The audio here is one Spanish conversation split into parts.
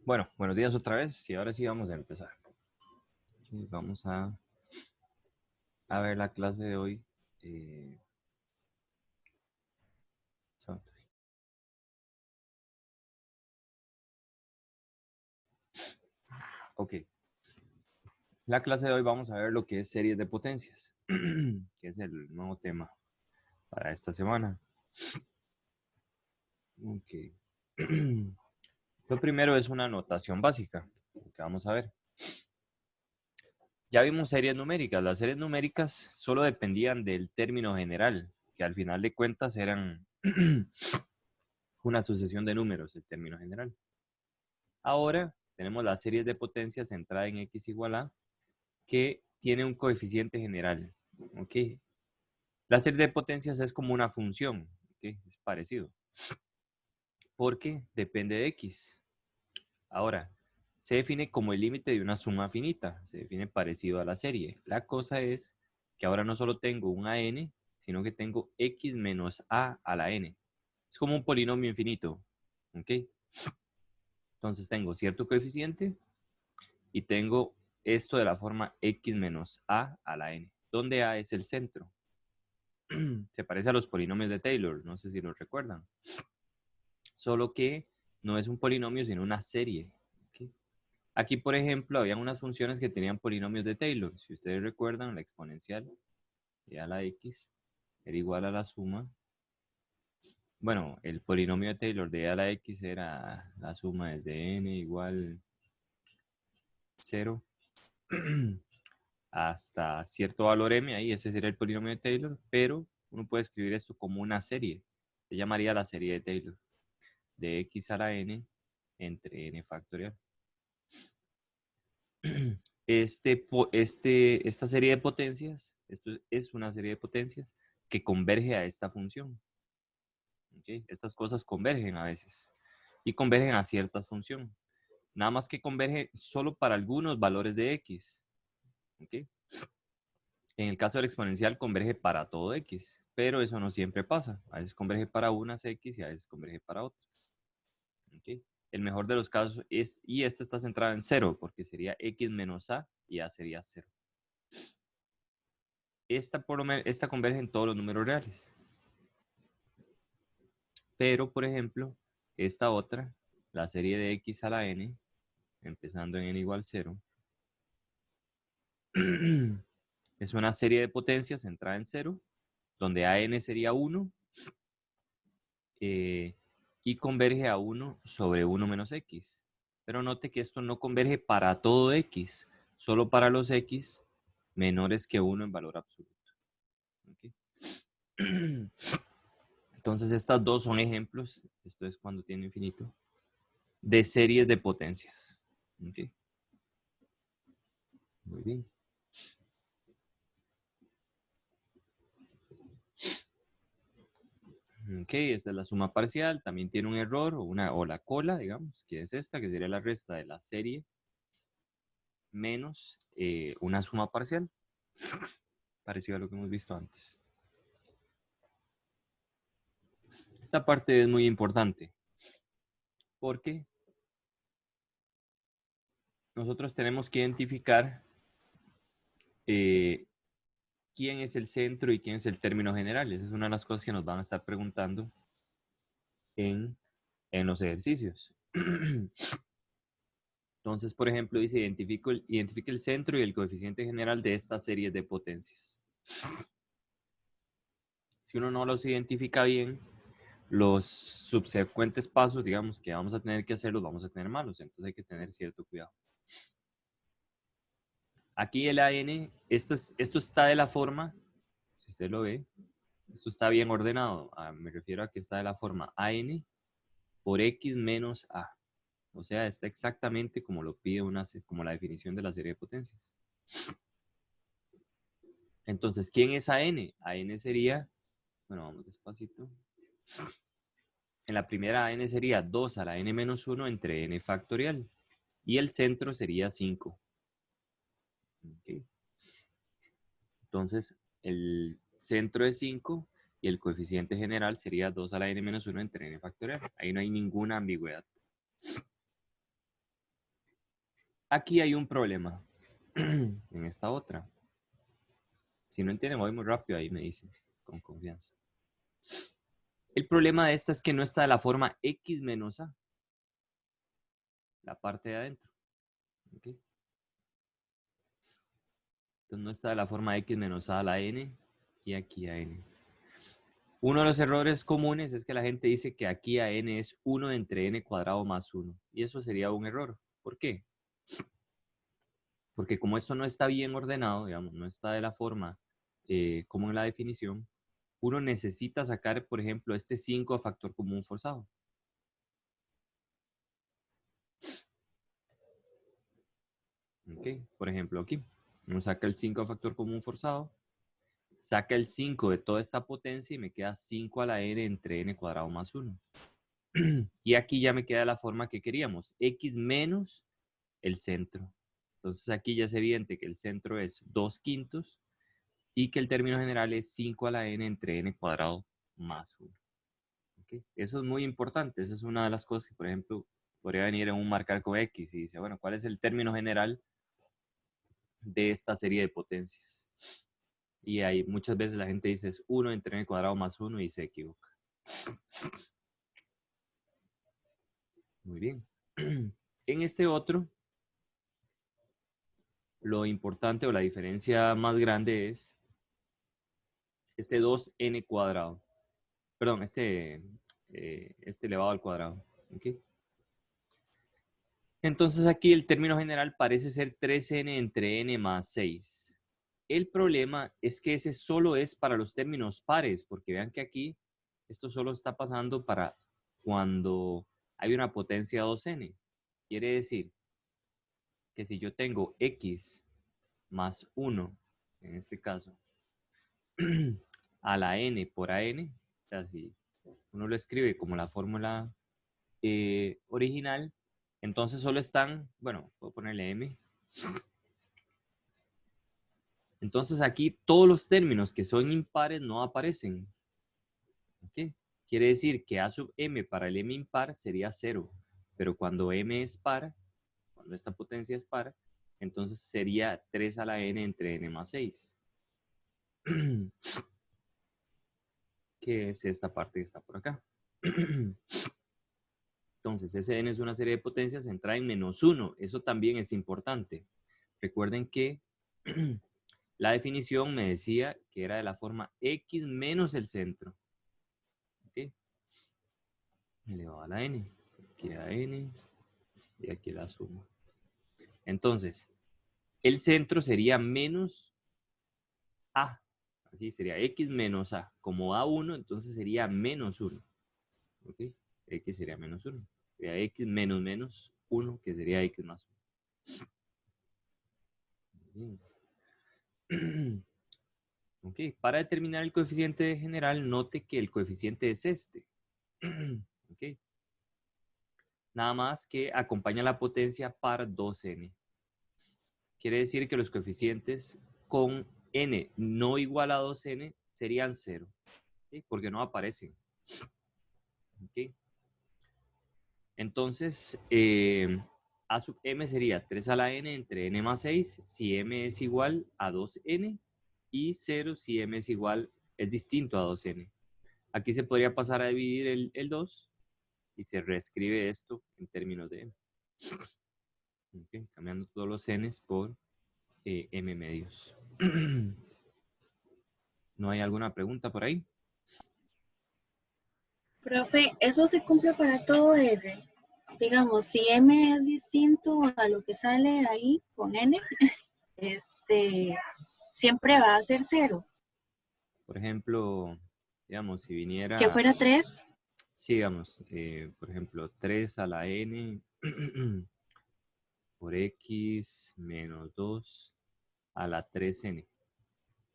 Bueno, buenos días otra vez y ahora sí vamos a empezar. Vamos a ver la clase de hoy. eh, so- ok, la clase de hoy vamos a ver lo que es series de potencias, que es el nuevo tema para esta semana. Ok. Lo primero es una notación básica, que vamos a ver. Ya vimos series numéricas. Las series numéricas solo dependían del término general, que al final de cuentas eran una sucesión de números, el término general. Ahora tenemos las series de potencias centrada en x igual a, que tiene un coeficiente general. ¿Ok? La serie de potencias es como una función. ¿Ok? Es parecido. Porque depende de x. Ahora, se define como el límite de una suma finita. Se define parecido a la serie. La cosa es que ahora no solo tengo un an, sino que tengo x menos a la n. Es como un polinomio infinito. ¿Ok? Entonces tengo cierto coeficiente y tengo esto de la forma x menos a la n, donde a es el centro. Se parece a los polinomios de Taylor, no sé si lo recuerdan. Solo que no es un polinomio, sino una serie. ¿Okay? Aquí, por ejemplo, habían unas funciones que tenían polinomios de Taylor. Si ustedes recuerdan, la exponencial de a la x era igual a la suma. Bueno, el polinomio de Taylor de a la x era la suma desde n igual 0 hasta cierto valor m, ahí ese sería el polinomio de Taylor, pero uno puede escribir esto como una serie. Se llamaría la serie de Taylor, de x a la n entre n factorial. Esta serie de potencias, esto es una serie de potencias que converge a esta función. ¿Okay? Estas cosas convergen a veces y convergen a ciertas funciones. Nada más que converge solo para algunos valores de x. ¿Okay? En el caso del exponencial converge para todo x, pero eso no siempre pasa. A veces converge para unas x y a veces converge para otras. ¿Okay? El mejor de los casos es, y esta está centrada en 0, porque sería x menos a y a sería 0. Esta converge en todos los números reales. Pero, por ejemplo, esta otra, la serie de x a la n, empezando en n igual 0, es una serie de potencias centrada en 0, donde a n sería 1, y converge a 1 sobre 1 menos x. Pero note que esto no converge para todo x, solo para los x menores que 1 en valor absoluto. ¿Okay? Entonces estas dos son ejemplos, esto es cuando tiene infinito, de series de potencias. ¿Okay? Muy bien. Ok, esta es la suma parcial, también tiene un error o la cola, digamos, que es esta, que sería la resta de la serie menos una suma parcial, parecido a lo que hemos visto antes. Esta parte es muy importante porque nosotros tenemos que identificar quién es el centro y quién es el término general. Esa es una de las cosas que nos van a estar preguntando en los ejercicios. Entonces, por ejemplo, dice identifique el centro y el coeficiente general de estas series de potencias. Si uno no los identifica bien, los subsecuentes pasos, digamos, que vamos a tener que hacer, los vamos a tener malos. Entonces hay que tener cierto cuidado. Aquí el AN, esto está de la forma, si usted lo ve, esto está bien ordenado. Me refiero a que está de la forma AN por X menos A. O sea, está exactamente como lo pide como la definición de la serie de potencias. Entonces, ¿quién es AN? AN sería, bueno, vamos despacito. En la primera AN sería 2 a la n menos 1 entre n factorial. Y el centro sería 5. ¿Okay? Entonces, el centro es 5 y el coeficiente general sería 2 a la n menos 1 entre n factorial. Ahí no hay ninguna ambigüedad. aquí hay un problema en esta otra. Si no entienden, voy muy rápido, ahí me dicen, con confianza. El problema de esta es que no está de la forma x menos a, la parte de adentro. ¿Okay? Entonces no está de la forma x menos a la n y aquí a n. Uno de los errores comunes es que la gente dice que aquí a n es 1 entre n cuadrado más 1. Y eso sería un error. ¿Por qué? Porque como esto no está bien ordenado, digamos, no está de la forma como en la definición, uno necesita sacar, por ejemplo, este 5 a factor común forzado. Okay. Por ejemplo, aquí uno saca el 5 a factor común forzado, saca el 5 de toda esta potencia y me queda 5 a la n entre n cuadrado más 1. Y aquí ya me queda la forma que queríamos, x menos el centro. Entonces aquí ya es evidente que el centro es 2/5 y que el término general es 5 a la n entre n cuadrado más 1. ¿Okay? Eso es muy importante. Esa es una de las cosas que, por ejemplo, podría venir en un marcar con X y dice, bueno, ¿cuál es el término general de esta serie de potencias? Y ahí muchas veces la gente dice es 1 entre n cuadrado más 1 y se equivoca. Muy bien. En este otro, lo importante o la diferencia más grande es este 2n cuadrado. Perdón, este elevado al cuadrado. ¿Okay? Entonces aquí el término general parece ser 3n entre n más 6. El problema es que ese solo es para los términos pares, porque vean que aquí esto solo está pasando para cuando hay una potencia 2n. Quiere decir que si yo tengo x más 1, en este caso, a la n por an, o sea, si uno lo escribe como la fórmula original, entonces solo están, bueno, puedo ponerle m. Entonces aquí todos los términos que son impares no aparecen. ¿Okay? Quiere decir que a sub m para el m impar sería 0, pero cuando m es par, cuando esta potencia es par, entonces sería 3 a la n entre n más 6. Que es esta parte que está por acá. Entonces, Sn es una serie de potencias centrada en menos 1. Eso también es importante. Recuerden que la definición me decía que era de la forma x menos el centro. ¿Okay? Elevado a la n. Aquí a n y aquí la suma. Entonces, el centro sería menos a. Aquí sería x menos a. Como a1, entonces sería menos 1. ¿Okay? X sería menos 1. Sería x menos menos 1, que sería x más 1. Ok, para determinar el coeficiente general, note que el coeficiente es este. Ok. Nada más que acompaña la potencia par 2n. Quiere decir que los coeficientes con n no igual a 2n serían 0. ¿Okay? Porque no aparecen. ¿Okay? Entonces, a sub m sería 3 a la n entre n más 6 si m es igual a 2n y 0 si m es distinto a 2n. Aquí se podría pasar a dividir el 2 y se reescribe esto en términos de m. Okay, cambiando todos los n's por m medios. ¿No hay alguna pregunta por ahí? Profe, ¿eso se cumple para todo R? Digamos, si M es distinto a lo que sale ahí con N, siempre va a ser 0. Por ejemplo, digamos, si Que viniera, fuera 3. sí, digamos, por ejemplo, 3 a la n por x menos 2 a la 3n.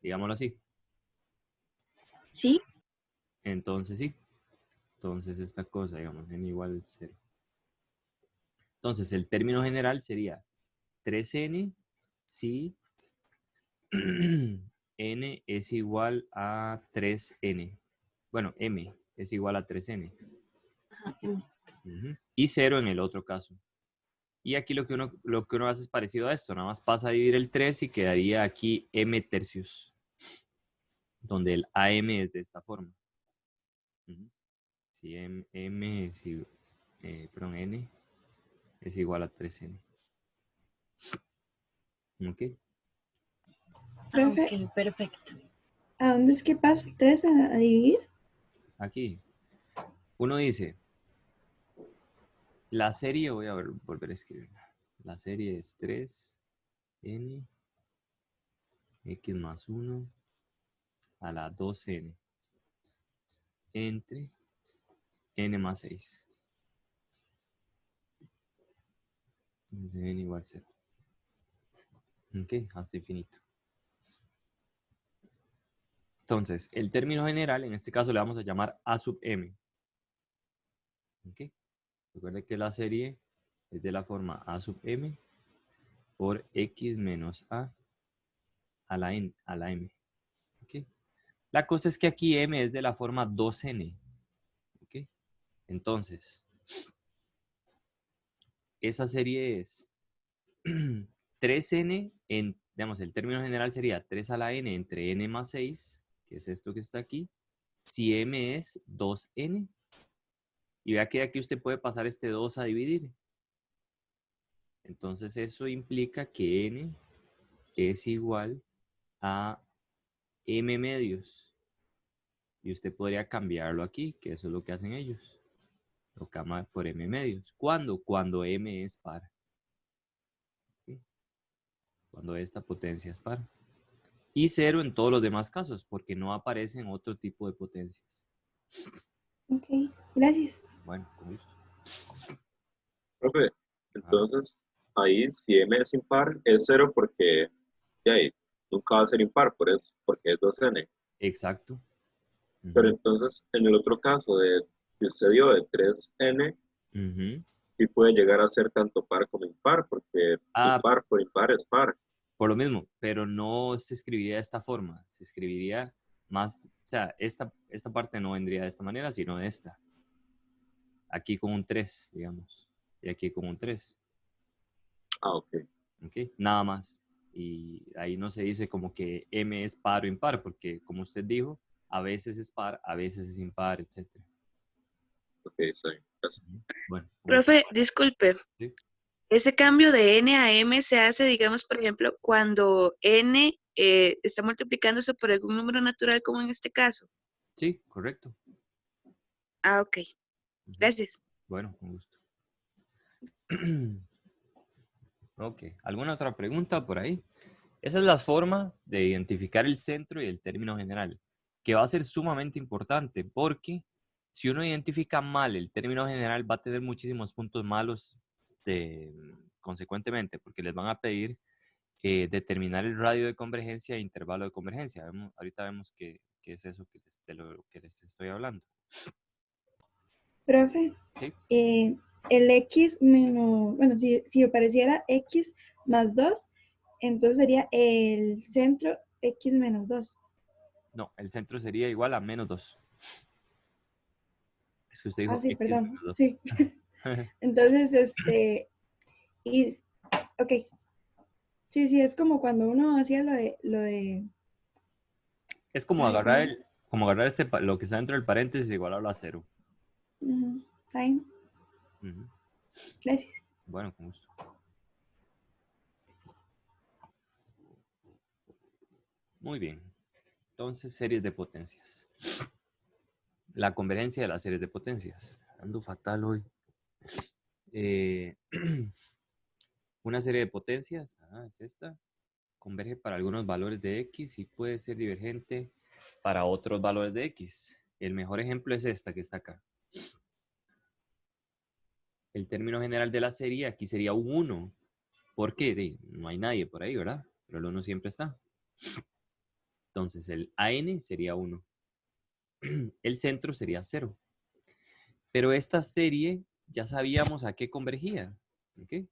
Digámoslo así. ¿Sí? Entonces, sí. Entonces, esta cosa, digamos, n igual a 0. Entonces, el término general sería 3n si n es igual a 3n. Bueno, m es igual a 3n. Ajá. Y 0 en el otro caso. Y aquí lo que uno hace es parecido a esto. Nada más pasa a dividir el 3 y quedaría aquí m tercios. Donde el AM es de esta forma. Si M es, perdón, N es igual a 3N. ¿Ok? Profe, Ok, perfecto. ¿a dónde es que pasa el 3 a dividir? Aquí. Uno dice, la serie, voy a volver a escribir. La serie es 3N, X más 1 a la 2N entre N más 6. N igual a 0. Ok, hasta infinito. Entonces, el término general, en este caso le vamos a llamar A sub M. ¿Ok? Recuerde que la serie es de la forma A sub M por X menos a la M. ¿Ok? La cosa es que aquí M es de la forma 2N. ¿Ok? Entonces, esa serie es 3N, digamos, el término general sería 3 a la N entre N más 6, que es esto que está aquí, si M es 2N. Y vea que aquí usted puede pasar este 2 a dividir. Entonces eso implica que N es igual a M medios. Y usted podría cambiarlo aquí, que eso es lo que hacen ellos. Lo cambia por M medios. ¿Cuándo? Cuando M es par. ¿Sí? Cuando esta potencia es par. Y 0 en todos los demás casos, porque no aparecen otro tipo de potencias. Ok, gracias. Bueno, con gusto. Profe, Ajá. entonces ahí si m es impar es 0 porque ya ahí, nunca va a ser impar, porque es 2n. Exacto. Pero Ujú. entonces en el otro caso que usted dio de 3n, Ujú. sí puede llegar a ser tanto par como impar, porque Ah, impar por impar es par. por lo mismo, pero no se escribiría de esta forma. Se escribiría más, o sea, esta parte no vendría de esta manera, sino de esta. Aquí con un 3, digamos. Y aquí con un 3. Ah, ok. ¿Ok? Nada más. Y ahí no se dice como que M es par o impar, porque como usted dijo, a veces es par, a veces es impar, etc. Ok, está bien. Gracias. Bueno, Profe, disculpe, ¿sí? ese cambio de n a m se hace, digamos, por ejemplo, cuando n está multiplicándose por algún número natural, como en este caso. Sí, correcto. Ah, ok. Ujú. Gracias. Bueno, con gusto. Ok, ¿alguna otra pregunta por ahí? Esa es la forma de identificar el centro y el término general, que va a ser sumamente importante porque si uno identifica mal el término general va a tener muchísimos puntos malos consecuentemente, porque les van a pedir determinar el radio de convergencia e intervalo de convergencia. Ahorita vemos qué es eso de lo que les estoy hablando. Profe, ¿Sí? el x menos, bueno, si apareciera x más 2, entonces sería el centro x menos 2. No, el centro sería igual a menos 2. Es que usted Ah, dijo sí, x perdón, menos 2. sí. Entonces, y, ok, sí, es como cuando uno hacía lo de, Es como ay, ¿cómo agarrar, era? como agarrar lo que está dentro del paréntesis y igualarlo a 0. Está bien, Ujú. gracias. Bueno, con gusto. Muy bien. Entonces, series de potencias. La convergencia de las series de potencias. Ando fatal hoy. Una serie de potencias, es esta, converge para algunos valores de X y puede ser divergente para otros valores de X. El mejor ejemplo es esta que está acá. El término general de la serie aquí sería un 1. ¿Por qué? No hay nadie por ahí, ¿verdad? Pero el 1 siempre está. Entonces el AN sería 1. El centro sería 0. Pero esta serie ya sabíamos a qué convergía. ¿Okay?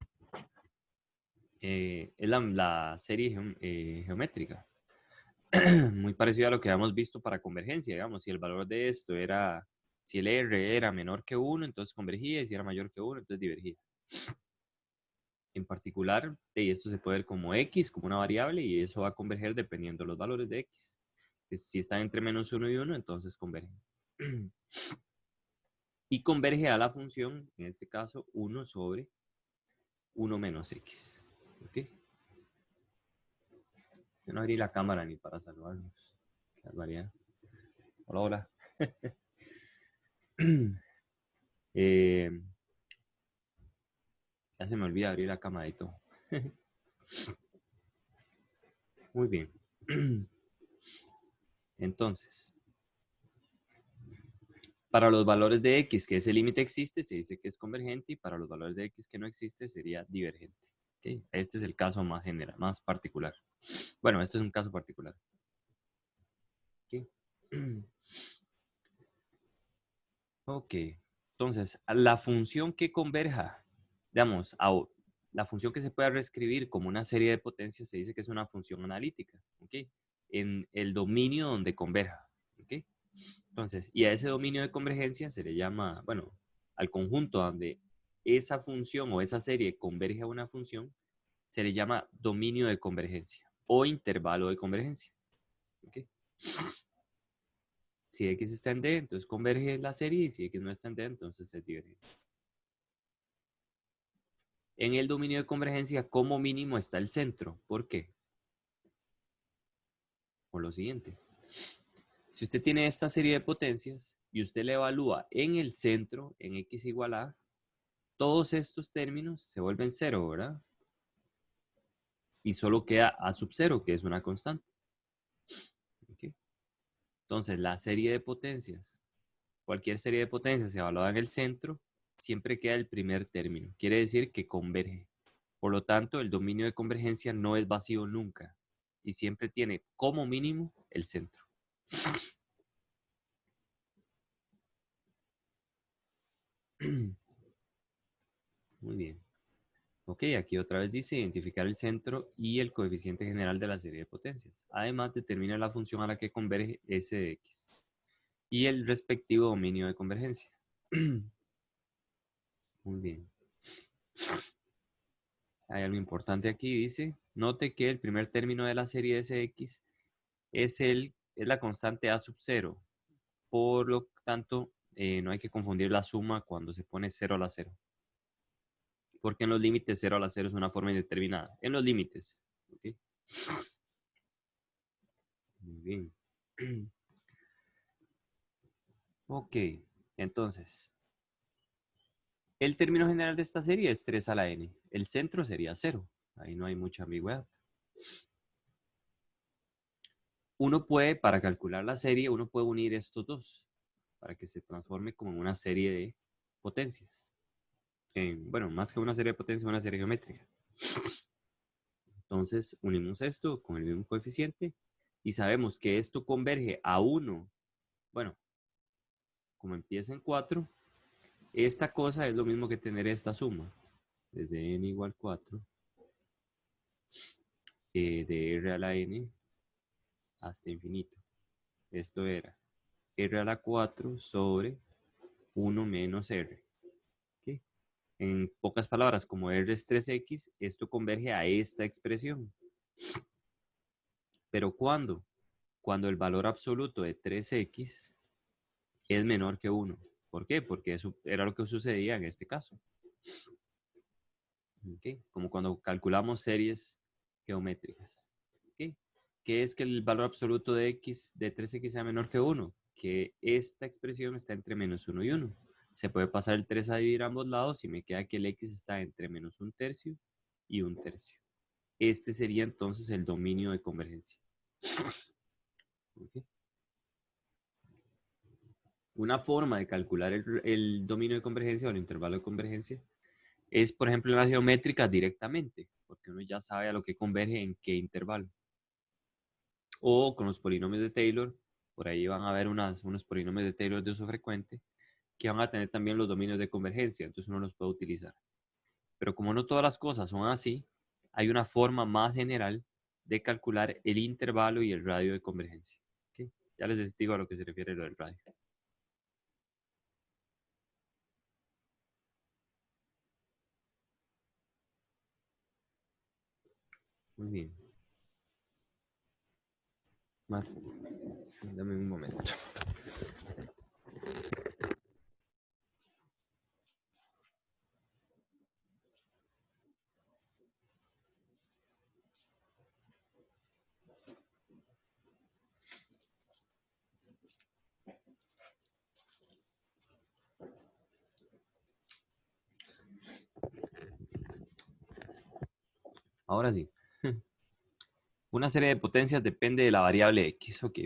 Es la serie geométrica. Muy parecido a lo que habíamos visto para convergencia, digamos. Si el valor de esto era, si el R era menor que 1, entonces convergía. Y si era mayor que 1, entonces divergía. particular, y esto se puede ver como X, como una variable, y eso va a converger dependiendo de los valores de X. Si están entre menos 1 y 1, entonces convergen. Y converge a la función, en este caso, 1 sobre 1 menos X. ¿Ok? Yo no abrí la cámara ni para saludarnos. Qué barbaridad. Hola, hola. Ya se me olvida abrir la cámara y todo. Muy bien. Entonces, para los valores de X que ese límite existe, se dice que es convergente, y para los valores de X que no existe, sería divergente. ¿Okay? Este es el caso más general, más particular. Bueno, este es un caso particular. ¿Okay? Ok, entonces, la función que converja, digamos, la función que se pueda reescribir como una serie de potencias, se dice que es una función analítica, ¿ok? En el dominio donde converja, ¿ok? Entonces, y a ese dominio de convergencia se le llama, bueno, al conjunto donde esa función o esa serie converge a una función, se le llama dominio de convergencia o intervalo de convergencia, ¿ok? Si X está en D, entonces converge la serie, y si X no está en D, entonces es divergente. En el dominio de convergencia, como mínimo está el centro. ¿Por qué? Por lo siguiente. Si usted tiene esta serie de potencias y usted le evalúa en el centro, en X igual a, todos estos términos se vuelven cero, ¿verdad? Y solo queda A sub 0, que es una constante. ¿Okay? Entonces, la serie de potencias, cualquier serie de potencias evaluada en el centro, siempre queda el primer término. Quiere decir que converge. Por lo tanto, el dominio de convergencia no es vacío nunca y siempre tiene como mínimo el centro. Muy bien. Ok, aquí otra vez dice identificar el centro y el coeficiente general de la serie de potencias. Además, determina la función a la que converge S de X y el respectivo dominio de convergencia. Muy bien. Hay algo importante aquí, dice, note que el primer término de la serie SX es la constante A sub 0. Por lo tanto, no hay que confundir la suma cuando se pone 0 a la 0. Porque en los límites 0 a la 0 es una forma indeterminada. En los límites. ¿Okay? Muy bien. Ok, entonces, el término general de esta serie es 3 a la n. El centro sería 0. Ahí no hay mucha ambigüedad. Uno puede, para calcular la serie, uno puede unir estos dos para que se transforme como en una serie de potencias. Bueno, más que una serie de potencias, una serie geométrica. Entonces, unimos esto con el mismo coeficiente y sabemos que esto converge a 1. Bueno, como empieza en 4, esta cosa es lo mismo que tener esta suma. Desde n igual 4, de r a la n hasta infinito. Esto era r a la 4 sobre 1 menos r. ¿Okay? En pocas palabras, como r es 3x, esto converge a esta expresión. ¿Pero cuándo? Cuando el valor absoluto de 3x es menor que 1. ¿Por qué? Porque eso era lo que sucedía en este caso. ¿Okay? Como cuando calculamos series geométricas. ¿Okay? ¿Qué es que el valor absoluto de x de 3x sea menor que 1? Que esta expresión está entre menos 1 y 1. Se puede pasar el 3 a dividir a ambos lados y me queda que el x está entre menos 1/3 y 1/3. Este sería entonces el dominio de convergencia. ¿Okay? Una forma de calcular el dominio de convergencia o el intervalo de convergencia es, por ejemplo, en las geométricas directamente, porque uno ya sabe a lo que converge en qué intervalo. O con los polinomios de Taylor, por ahí van a haber unos polinomios de Taylor de uso frecuente que van a tener también los dominios de convergencia, entonces uno los puede utilizar. Pero como no todas las cosas son así, hay una forma más general de calcular el intervalo y el radio de convergencia. ¿Okay? Ya les digo a lo que se refiere lo del radio. Muy bien. Dame un momento. Ahora sí. Una serie de potencias depende de la variable x. Ok,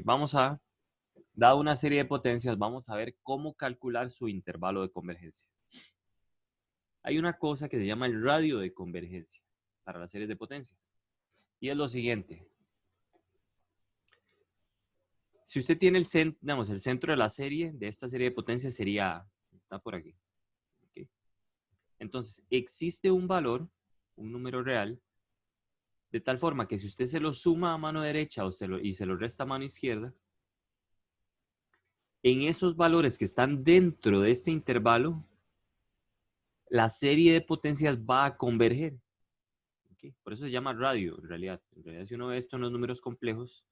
dada una serie de potencias, vamos a ver cómo calcular su intervalo de convergencia. Hay una cosa que se llama el radio de convergencia para las series de potencias. Y es lo siguiente. Si usted tiene el centro de la serie, de esta serie de potencias sería, está por aquí. Okay. Entonces, existe un valor, un número real, de tal forma que si usted se lo suma a mano derecha y se lo resta a mano izquierda, en esos valores que están dentro de este intervalo, la serie de potencias va a converger. ¿Okay? Por eso se llama radio, en realidad. En realidad, si uno ve esto en los números complejos,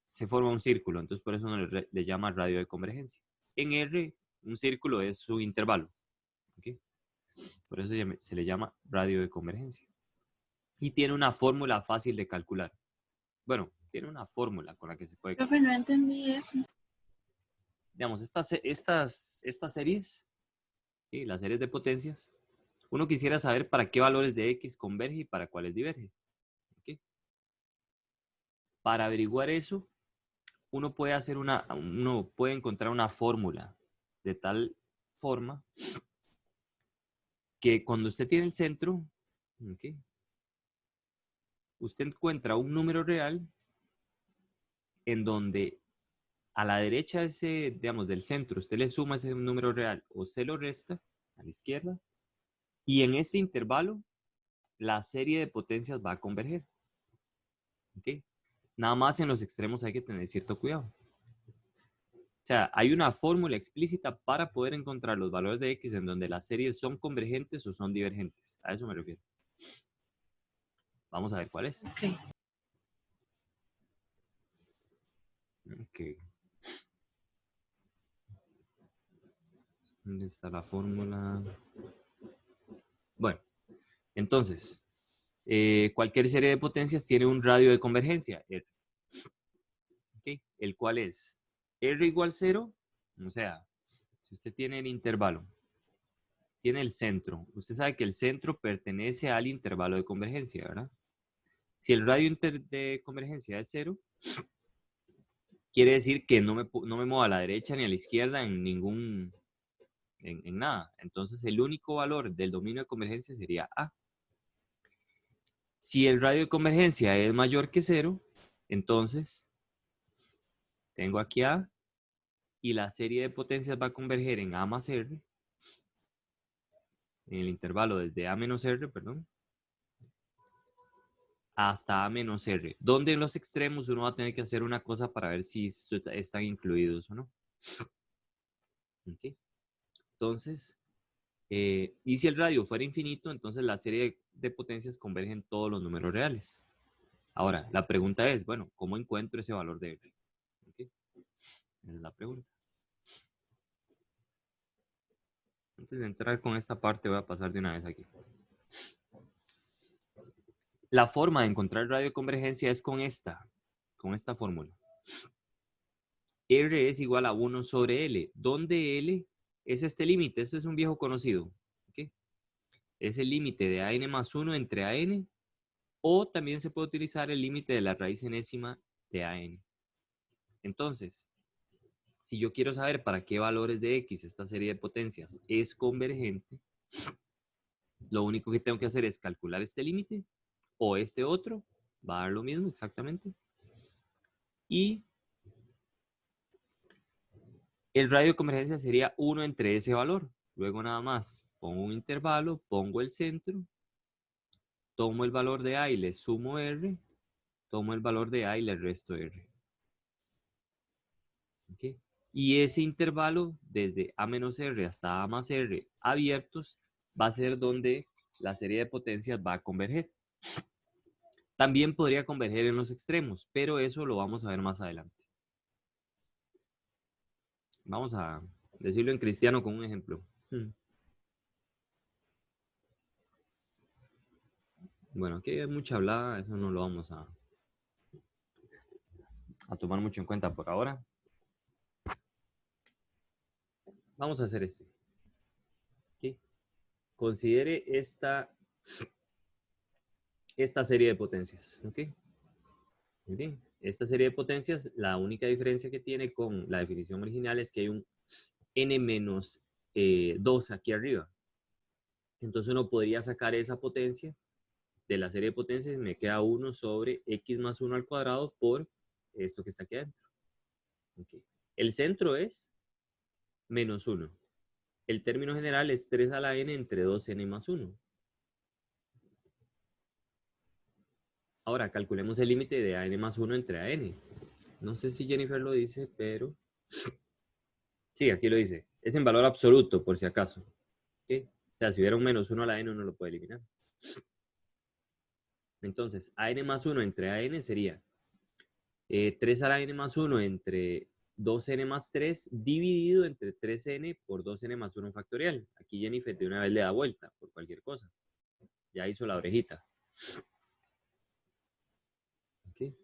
se forma un círculo. Entonces, por eso uno le llama radio de convergencia. En R, un círculo es su intervalo. ¿Okay? Por eso se le llama radio de convergencia. Y tiene una fórmula fácil de calcular. Bueno, tiene una fórmula con la que se puede calcular. Profe, no entendí eso. Digamos, estas series, ¿sí? Las series de potencias, uno quisiera saber para qué valores de X converge y para cuáles diverge. ¿Okay? Para averiguar eso, uno puede encontrar una fórmula de tal forma que cuando usted tiene el centro, ¿okay? Usted encuentra un número real en donde a la derecha del centro, usted le suma ese número real o se lo resta a la izquierda, y en este intervalo la serie de potencias va a converger. ¿Okay? Nada más en los extremos hay que tener cierto cuidado. O sea, hay una fórmula explícita para poder encontrar los valores de X en donde las series son convergentes o son divergentes. A eso me refiero. Vamos a ver cuál es. Ok. Ok. ¿Dónde está la fórmula? Bueno, entonces, cualquier serie de potencias tiene un radio de convergencia, R. ¿Okay? El cual es R igual 0, o sea, si usted tiene el intervalo, tiene el centro, usted sabe que el centro pertenece al intervalo de convergencia, ¿verdad? Si el radio de convergencia es 0, quiere decir que no me muevo a la derecha ni a la izquierda en nada. Entonces, el único valor del dominio de convergencia sería A. Si el radio de convergencia es mayor que 0, entonces tengo aquí A y la serie de potencias va a converger en A más R, en el intervalo desde A menos R, perdón, hasta A menos R, donde en los extremos uno va a tener que hacer una cosa para ver si están incluidos o no. ¿Okay? Entonces, y si el radio fuera infinito, entonces la serie de potencias converge en todos los números reales. Ahora, la pregunta es, bueno, ¿cómo encuentro ese valor de R? ¿Okay? Esa es la pregunta. Antes de entrar con esta parte, voy a pasar de una vez aquí. La forma de encontrar el radio de convergencia es con esta fórmula. R es igual a 1 sobre L, donde L es este límite. Este es un viejo conocido. ¿Okay? Es el límite de AN más 1 entre AN, o también se puede utilizar el límite de la raíz enésima de AN. Entonces, si yo quiero saber para qué valores de X esta serie de potencias es convergente, lo único que tengo que hacer es calcular este límite o este otro, va a dar lo mismo exactamente. Y el radio de convergencia sería 1 entre ese valor. Luego nada más pongo un intervalo, pongo el centro, tomo el valor de A y le sumo R, tomo el valor de A y le resto R. ¿Okay? Y ese intervalo, desde A menos R hasta A más R abiertos, va a ser donde la serie de potencias va a converger. También podría converger en los extremos, pero eso lo vamos a ver más adelante. Vamos a decirlo en cristiano con un ejemplo. Bueno, aquí hay mucha hablada, eso no lo vamos a tomar mucho en cuenta por ahora. Vamos a hacer este. ¿Okay? Considere esta serie de potencias. ¿Okay? Muy bien. Esta serie de potencias, la única diferencia que tiene con la definición original es que hay un n menos 2 aquí arriba. Entonces uno podría sacar esa potencia de la serie de potencias y me queda 1 sobre x más 1 al cuadrado por esto que está aquí adentro. Okay. El centro es menos 1. El término general es 3 a la n entre 2n más 1. Ahora calculemos el límite de an más 1 entre an. No sé si Jennifer lo dice, pero... Sí, aquí lo dice. Es en valor absoluto, por si acaso. ¿Okay? O sea, si hubiera un menos 1 a la n, uno lo puede eliminar. Entonces, an más 1 entre an sería 3 a la n más 1 entre 2n más 3 dividido entre 3n por 2n más 1 factorial. Aquí Jennifer de una vez le da vuelta por cualquier cosa. Ya hizo la orejita. Okay.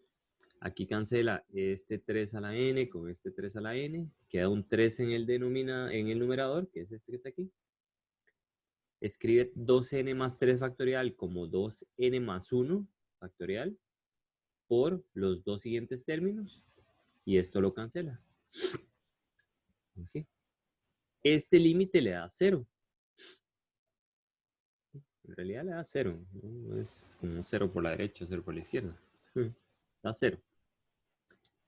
Aquí cancela este 3 a la n con este 3 a la n. Queda un 3 en el numerador, que es este que está aquí. Escribe 2n más 3 factorial como 2n más 1 factorial por los dos siguientes términos. Y esto lo cancela. Okay. Este límite le da 0. En realidad le da 0. ¿No? Es como 0 por la derecha, 0 por la izquierda. Da 0.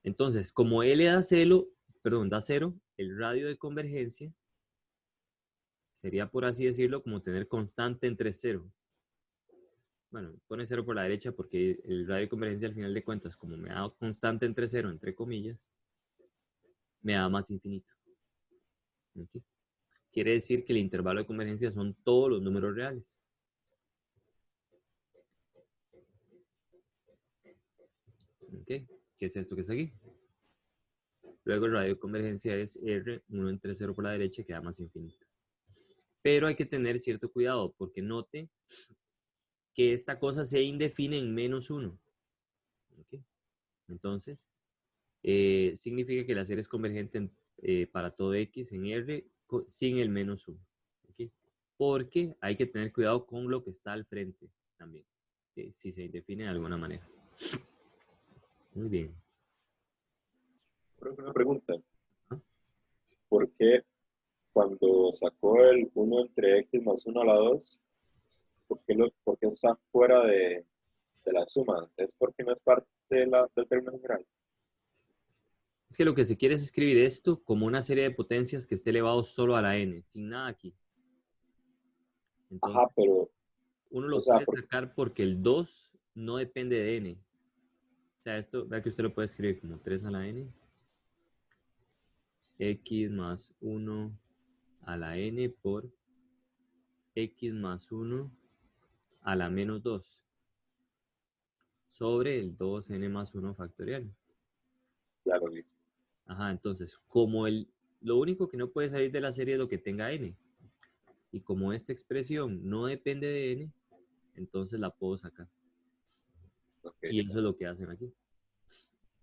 Entonces, como L da 0, da 0, el radio de convergencia sería, por así decirlo, como tener constante entre 0. Bueno, pone 0 por la derecha porque el radio de convergencia al final de cuentas, como me da constante entre 0, entre comillas, me da más infinito. ¿Okay? Quiere decir que el intervalo de convergencia son todos los números reales. ¿Okay? ¿Qué es esto que está aquí? Luego el radio de convergencia es R, 1 entre 0 por la derecha, que da más infinito. Pero hay que tener cierto cuidado, porque note que esta cosa se indefine en menos 1. ¿Okay? Entonces, significa que la serie es convergente para todo X en R sin el menos 1. ¿Okay? Porque hay que tener cuidado con lo que está al frente también, si se indefine de alguna manera. Muy bien. Una pregunta. ¿Ah? ¿Por qué cuando sacó el 1 entre x más 1 a la 2, por qué está fuera de la suma? ¿Es porque no es parte del término general? Es que lo que se quiere es escribir esto como una serie de potencias que esté elevado solo a la n, sin nada aquí. Entonces, Ajá, pero, uno o lo sea, puede sacar porque el 2 no depende de n. O sea, esto, vea que usted lo puede escribir como 3 a la n. X más 1 a la n por x más 1 a la menos 2 sobre el 2n más 1 factorial. ya lo viste. Ajá, entonces, como lo único que no puede salir de la serie es lo que tenga n. Y como esta expresión no depende de n, entonces la puedo sacar. Okay, Y eso es lo que hacen aquí.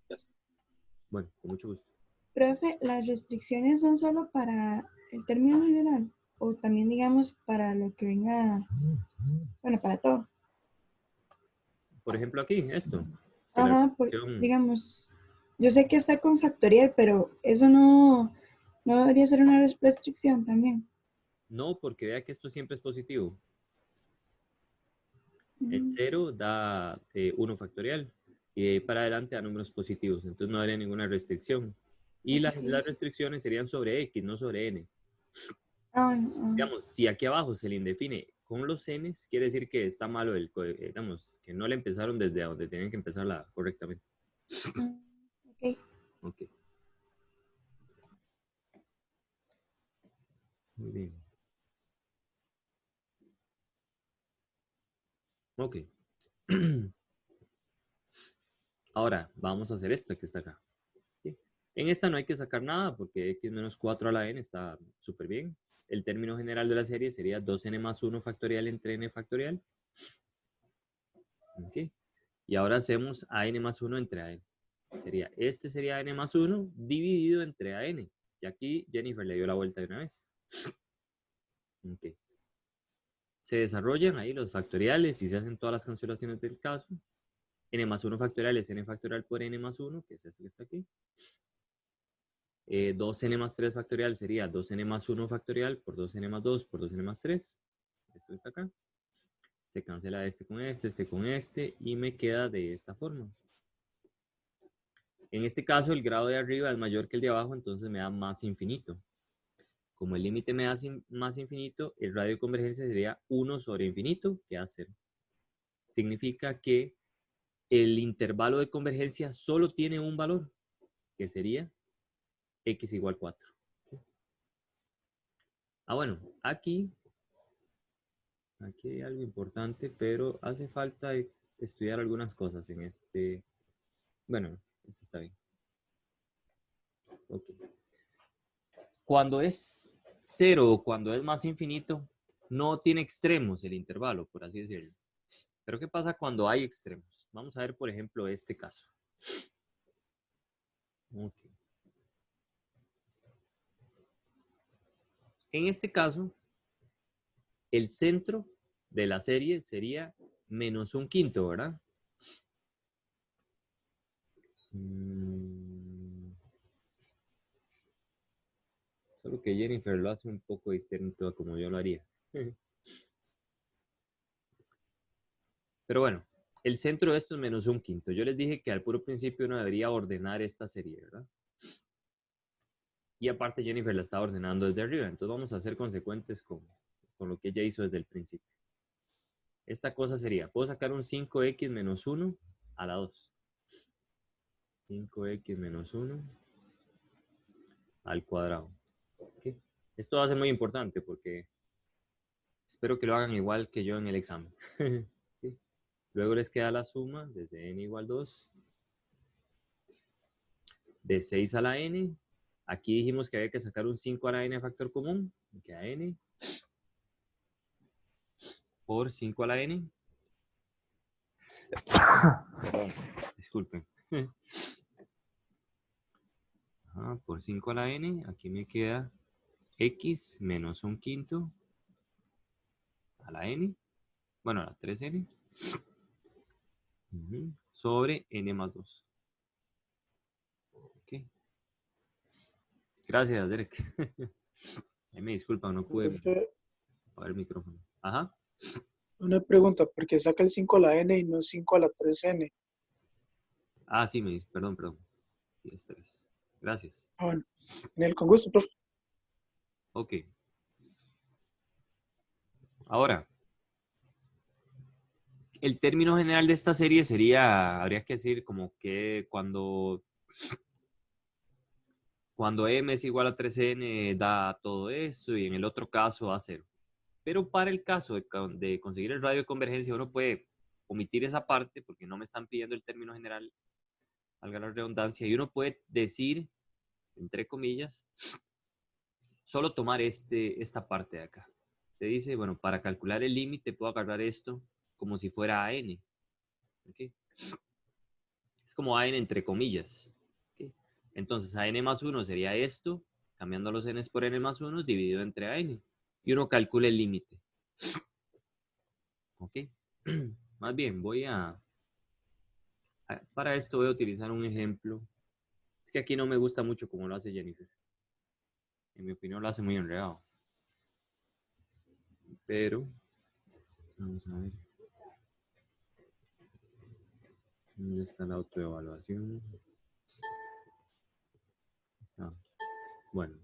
ya está. Bueno, con mucho gusto. Profe, ¿las restricciones son solo para el término general o también, digamos, para lo que venga, bueno, para todo? Por ejemplo, aquí, esto. Que la Ajá, restricción, digamos, yo sé que está con factorial, pero eso no debería ser una restricción también. no, porque vea que esto siempre es positivo. El Mm, 0 da 1 factorial y de ahí para adelante da números positivos, entonces no habría ninguna restricción. Y las ok. restricciones serían sobre x, no sobre n. Ah, bueno, Digamos, si aquí abajo se le indefine con los n's, quiere decir que está malo digamos, que no le empezaron desde donde tenían que empezarla correctamente. ok. Ok. Muy bien. Ok. Ahora, vamos a hacer esta que está acá. ¿Sí? En esta no hay que sacar nada porque x menos 4 a la n está súper bien. El término general de la serie sería 2n más 1 factorial entre n factorial. ¿Ok? Y ahora hacemos a n más 1 entre a n. Este sería n más 1 dividido entre a n. Y aquí Jennifer le dio la vuelta de una vez. Ok. Se desarrollan ahí los factoriales y se hacen todas las cancelaciones del caso. N más 1 factorial es n factorial por n más 1, que es eso que está aquí. 2n más 3 factorial sería 2n más 1 factorial por 2n más 2 por 2n más 3. Esto está acá. Se cancela este con este y me queda de esta forma. En este caso el grado de arriba es mayor que el de abajo, entonces me da más infinito. Como el límite me da más infinito, el radio de convergencia sería 1 sobre infinito, que da 0. Significa que el intervalo de convergencia solo tiene un valor, que sería x igual 4. Bueno, aquí hay algo importante, pero hace falta estudiar algunas cosas en este. Bueno, esto está bien. Ok. Cuando es 0 o cuando es más infinito, no tiene extremos el intervalo, por así decirlo. Pero ¿qué pasa cuando hay extremos? Vamos a ver, por ejemplo, este caso. Okay. En este caso, el centro de la serie sería menos un quinto, ¿verdad? Solo que Jennifer lo hace un poco distinto a como yo lo haría. Pero bueno, el centro de esto es menos un quinto. Yo les dije que al puro principio uno debería ordenar esta serie, ¿verdad? Y aparte Jennifer la está ordenando desde arriba. Entonces vamos a ser consecuentes con lo que ella hizo desde el principio. Esta cosa sería, puedo sacar un 5x menos 1 a la 2. 5x menos 1 al cuadrado. ¿Okay? Esto va a ser muy importante porque espero que lo hagan igual que yo en el examen. ¿Okay? Luego les queda la suma desde n igual 2 de 6 a la n. Aquí dijimos que había que sacar un 5 a la n factor común. Me queda n por 5 a la n. Perdón, disculpen. Por 5 a la n, aquí me queda x menos un quinto a la n, bueno, a la 3n, sobre n más 2. Okay. Gracias, Derek. Me disculpan, no pude apagar el micrófono. Ajá. Una pregunta, ¿por qué saca el 5 a la n y no 5 a la 3n? Sí, perdón. 10, 3. Gracias. Bueno, con gusto, profe. Ok. Ahora, el término general de esta serie sería, habría que decir como que cuando m es igual a 3n da todo esto y en el otro caso da 0. Pero para el caso de conseguir el radio de convergencia uno puede omitir esa parte porque no me están pidiendo el término general, valga la redundancia, y uno puede decir, entre comillas, solo tomar esta parte de acá. Se dice, bueno, para calcular el límite puedo agarrar esto como si fuera a n. ¿Okay? Es como a n entre comillas. ¿Okay? Entonces a n más 1 sería esto, cambiando los n por n más 1 dividido entre a n. Y uno calcula el límite. ¿Ok? Más bien, para esto voy a utilizar un ejemplo. Es que aquí no me gusta mucho como lo hace Jennifer. En mi opinión lo hace muy enredado. Pero, vamos a ver. ¿Dónde está la autoevaluación? Está. Bueno,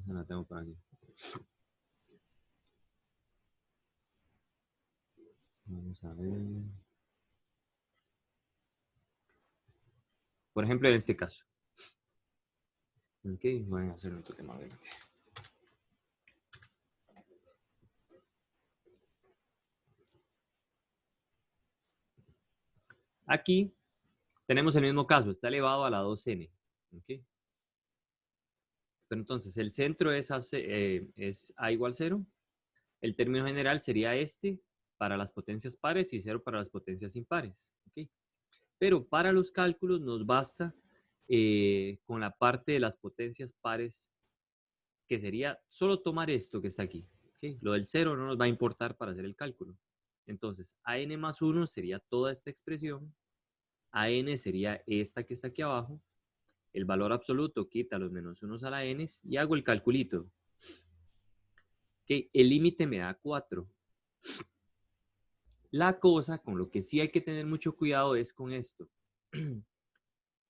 la tengo por aquí. Vamos a ver. Por ejemplo, en este caso. Ok, voy a hacer un toque más grande. Aquí tenemos el mismo caso, está elevado a la 2n. ¿Ok? Pero entonces, el centro es A igual 0. El término general sería este para las potencias pares y 0 para las potencias impares. ¿Ok? Pero para los cálculos nos basta con la parte de las potencias pares, que sería solo tomar esto que está aquí. ¿Ok? Lo del 0 no nos va a importar para hacer el cálculo. Entonces, AN más 1 sería toda esta expresión. AN sería esta que está aquí abajo. El valor absoluto quita los menos 1 a la n y hago el calculito. ¿Ok? El límite me da 4. La cosa con lo que sí hay que tener mucho cuidado es con esto.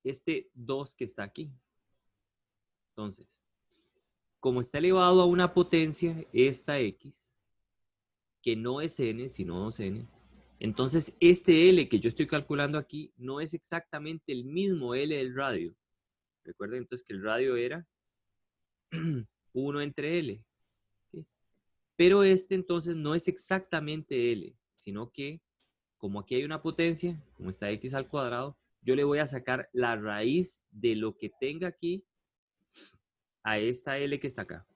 Este 2 que está aquí. Entonces, como está elevado a una potencia, esta x, que no es n, sino 2n, entonces este L que yo estoy calculando aquí no es exactamente el mismo L del radio. Recuerden entonces que el radio era 1 entre L. ¿Sí? Pero este entonces no es exactamente L, sino que como aquí hay una potencia, como está x al cuadrado, yo le voy a sacar la raíz de lo que tenga aquí a esta L que está acá.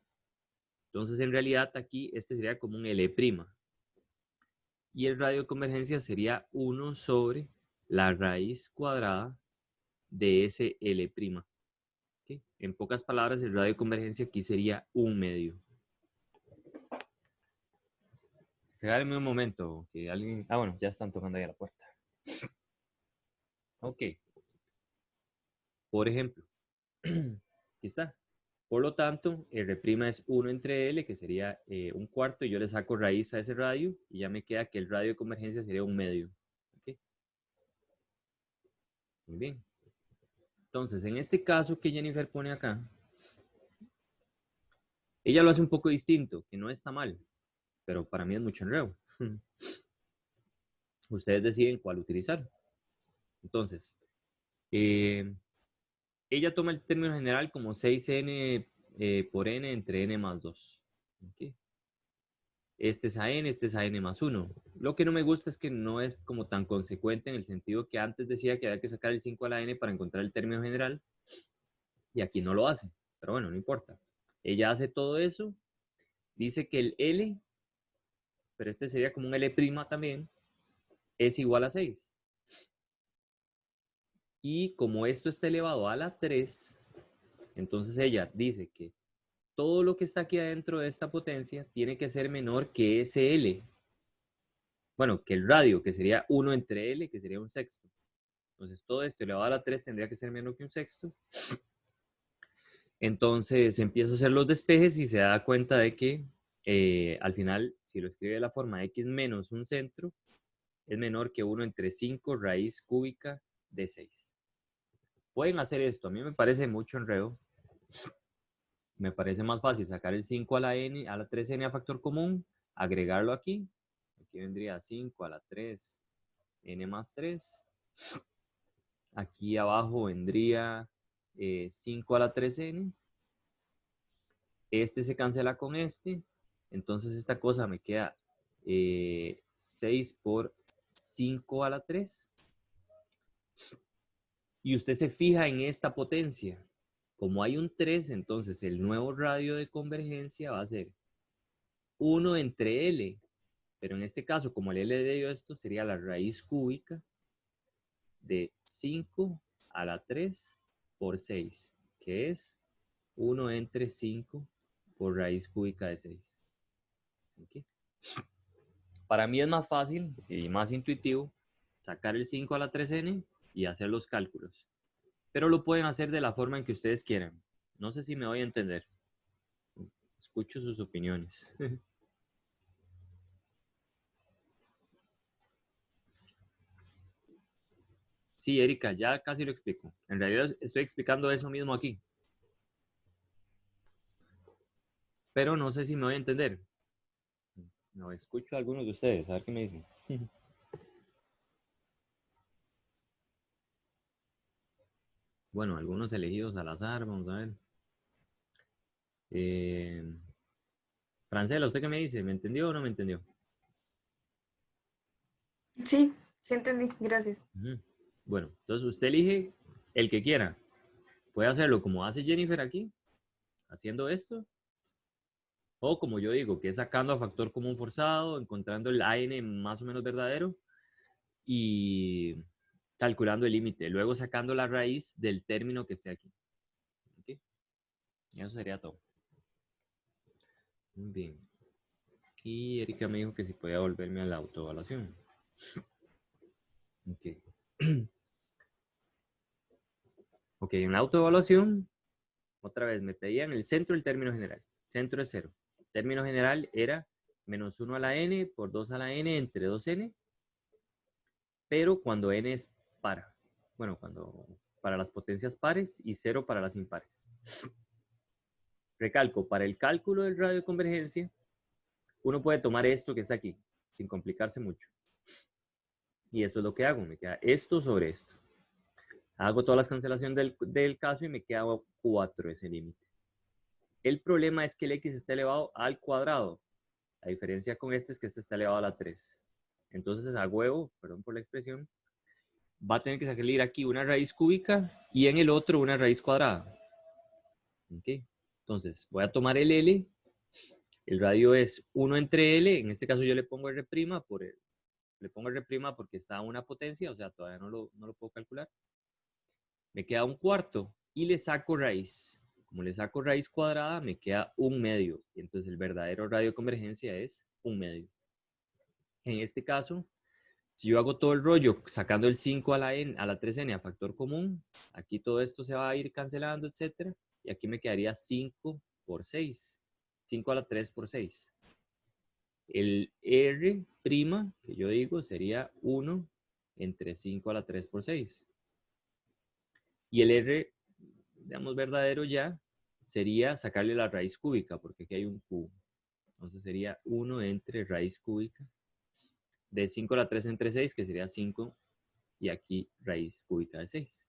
Entonces, en realidad, aquí este sería como un L'. Y el radio de convergencia sería 1 sobre la raíz cuadrada de ese L'. ¿Okay? En pocas palabras, el radio de convergencia aquí sería 1/2. Regáleme un momento, que alguien... Ah, bueno, ya están tocando ahí a la puerta. Ok. Por ejemplo, aquí está. Por lo tanto, R' es 1 entre L, que sería 1/4, y yo le saco raíz a ese radio, y ya me queda que el radio de convergencia sería 1/2. ¿Okay? Muy bien. Entonces, en este caso que Jennifer pone acá, ella lo hace un poco distinto, que no está mal, pero para mí es mucho enredo. Ustedes deciden cuál utilizar. Entonces, ella toma el término general como 6n por n entre n más 2. ¿Okay? Este es a n más 1. Lo que no me gusta es que no es como tan consecuente en el sentido que antes decía que había que sacar el 5 a la n para encontrar el término general, y aquí no lo hace. Pero bueno, no importa. Ella hace todo eso, dice que el L, pero este sería como un L' también, es igual a 6. Y como esto está elevado a la 3, entonces ella dice que todo lo que está aquí adentro de esta potencia tiene que ser menor que ese L. Bueno, que el radio, que sería 1 entre L, que sería 1/6. Entonces todo esto elevado a la 3 tendría que ser menor que 1/6. Entonces empieza a hacer los despejes y se da cuenta de que al final, si lo escribe de la forma x menos un centro, es menor que 1 entre 5 raíz cúbica de 6. Pueden hacer esto. A mí me parece mucho enredo. Me parece más fácil sacar el 5 a la n, a la 3n a factor común, agregarlo aquí. Aquí vendría 5 a la 3, n más 3. Aquí abajo vendría 5 a la 3n. Este se cancela con este. Entonces esta cosa me queda 6 por 5 a la 3. Y usted se fija en esta potencia. Como hay un 3, entonces el nuevo radio de convergencia va a ser 1 entre L. Pero en este caso, como el L de esto sería la raíz cúbica de 5 a la 3 por 6, que es 1 entre 5 por raíz cúbica de 6. ¿Okay? Para mí es más fácil y más intuitivo sacar el 5 a la 3n y hacer los cálculos. Pero lo pueden hacer de la forma en que ustedes quieran. No sé si me voy a entender. Escucho sus opiniones. Sí, Erika, ya casi lo explico. En realidad estoy explicando eso mismo aquí. Pero no sé si me voy a entender. No, escucho a algunos de ustedes, a ver qué me dicen. Bueno, algunos elegidos al azar, vamos a ver. Francela, ¿usted qué me dice? ¿Me entendió o no me entendió? Sí, sí entendí, gracias. Bueno, entonces usted elige el que quiera. Puede hacerlo como hace Jennifer aquí, haciendo esto. O como yo digo, que es sacando a factor común forzado, encontrando el AN más o menos verdadero y calculando el límite. Luego sacando la raíz del término que esté aquí. ¿Okay? Eso sería todo. Muy bien. Y Erika me dijo que si podía volverme a la autoevaluación. Ok. Ok, en la autoevaluación, otra vez me pedían el centro del término general. Centro es 0. Término general era menos 1 a la n por 2 a la n entre 2n, pero cuando n es par. Bueno, cuando para las potencias pares y 0 para las impares. Recalco, para el cálculo del radio de convergencia, uno puede tomar esto que está aquí, sin complicarse mucho. Y eso es lo que hago, me queda esto sobre esto. Hago todas las cancelaciones del caso y me queda 4 ese límite. El problema es que el x está elevado al cuadrado. La diferencia con este es que este está elevado a la 3. Entonces a huevo, perdón por la expresión, va a tener que salir aquí una raíz cúbica y en el otro una raíz cuadrada. ¿Okay? Entonces voy a tomar el L. El radio es 1 entre L. En este caso yo le pongo R', le pongo R' porque está a una potencia, o sea, todavía no lo puedo calcular. Me queda un cuarto y le saco raíz. Como le saco raíz cuadrada, me queda 1/2. Y entonces el verdadero radio de convergencia es 1/2. En este caso, si yo hago todo el rollo sacando el 5 a la 3n a factor común, aquí todo esto se va a ir cancelando, etc. Y aquí me quedaría 5 por 6. 5 a la 3 por 6. El R', que yo digo, sería 1 entre 5 a la 3 por 6. Y el R, digamos, verdadero ya, sería sacarle la raíz cúbica, porque aquí hay un cubo. Entonces sería 1 entre raíz cúbica de 5 a la 3 entre 6, que sería 5, y aquí raíz cúbica de 6.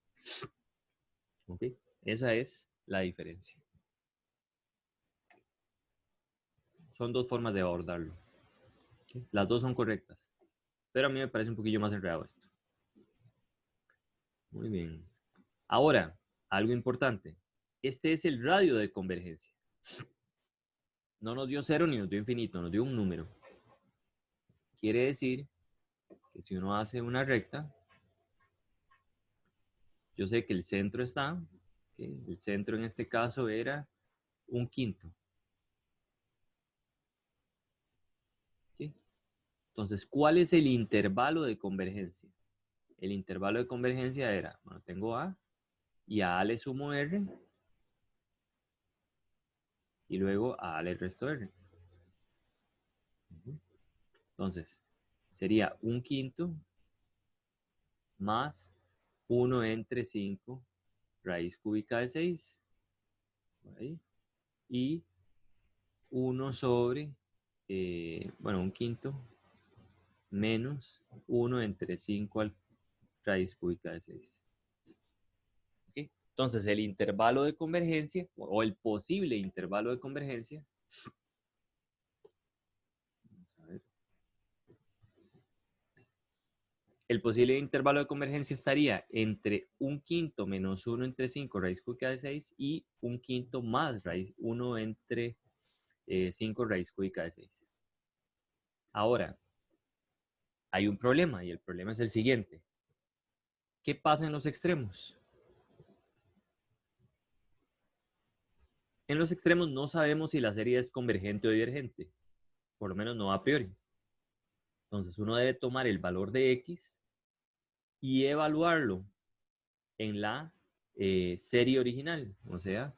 ¿Ok? Esa es la diferencia. Son dos formas de abordarlo. ¿Okay? Las dos son correctas, pero a mí me parece un poquillo más enredado esto. Muy bien. Ahora, algo importante. Este es el radio de convergencia. No nos dio 0 ni nos dio infinito, nos dio un número. Quiere decir que si uno hace una recta, yo sé que el centro está, ¿okay? El centro en este caso era 1/5. ¿Okay? Entonces, ¿cuál es el intervalo de convergencia? El intervalo de convergencia era, bueno, tengo A, y a A le sumo R, y luego a A le resto R. Entonces, sería 1/5 más 1 entre 5 raíz cúbica de 6. Ahí, y 1 sobre, bueno, 1/5 menos 1 entre 5 raíz cúbica de 6. ¿Okay? Entonces, el intervalo de convergencia, o el posible intervalo de convergencia, el posible intervalo de convergencia estaría entre 1/5 menos 1 entre 5 raíz cúbica de 6 y 1/5 más 1 entre 5 raíz cúbica de 6. Ahora, hay un problema y el problema es el siguiente. ¿Qué pasa en los extremos? En los extremos no sabemos si la serie es convergente o divergente, por lo menos no a priori. Entonces uno debe tomar el valor de X y evaluarlo en la serie original. O sea,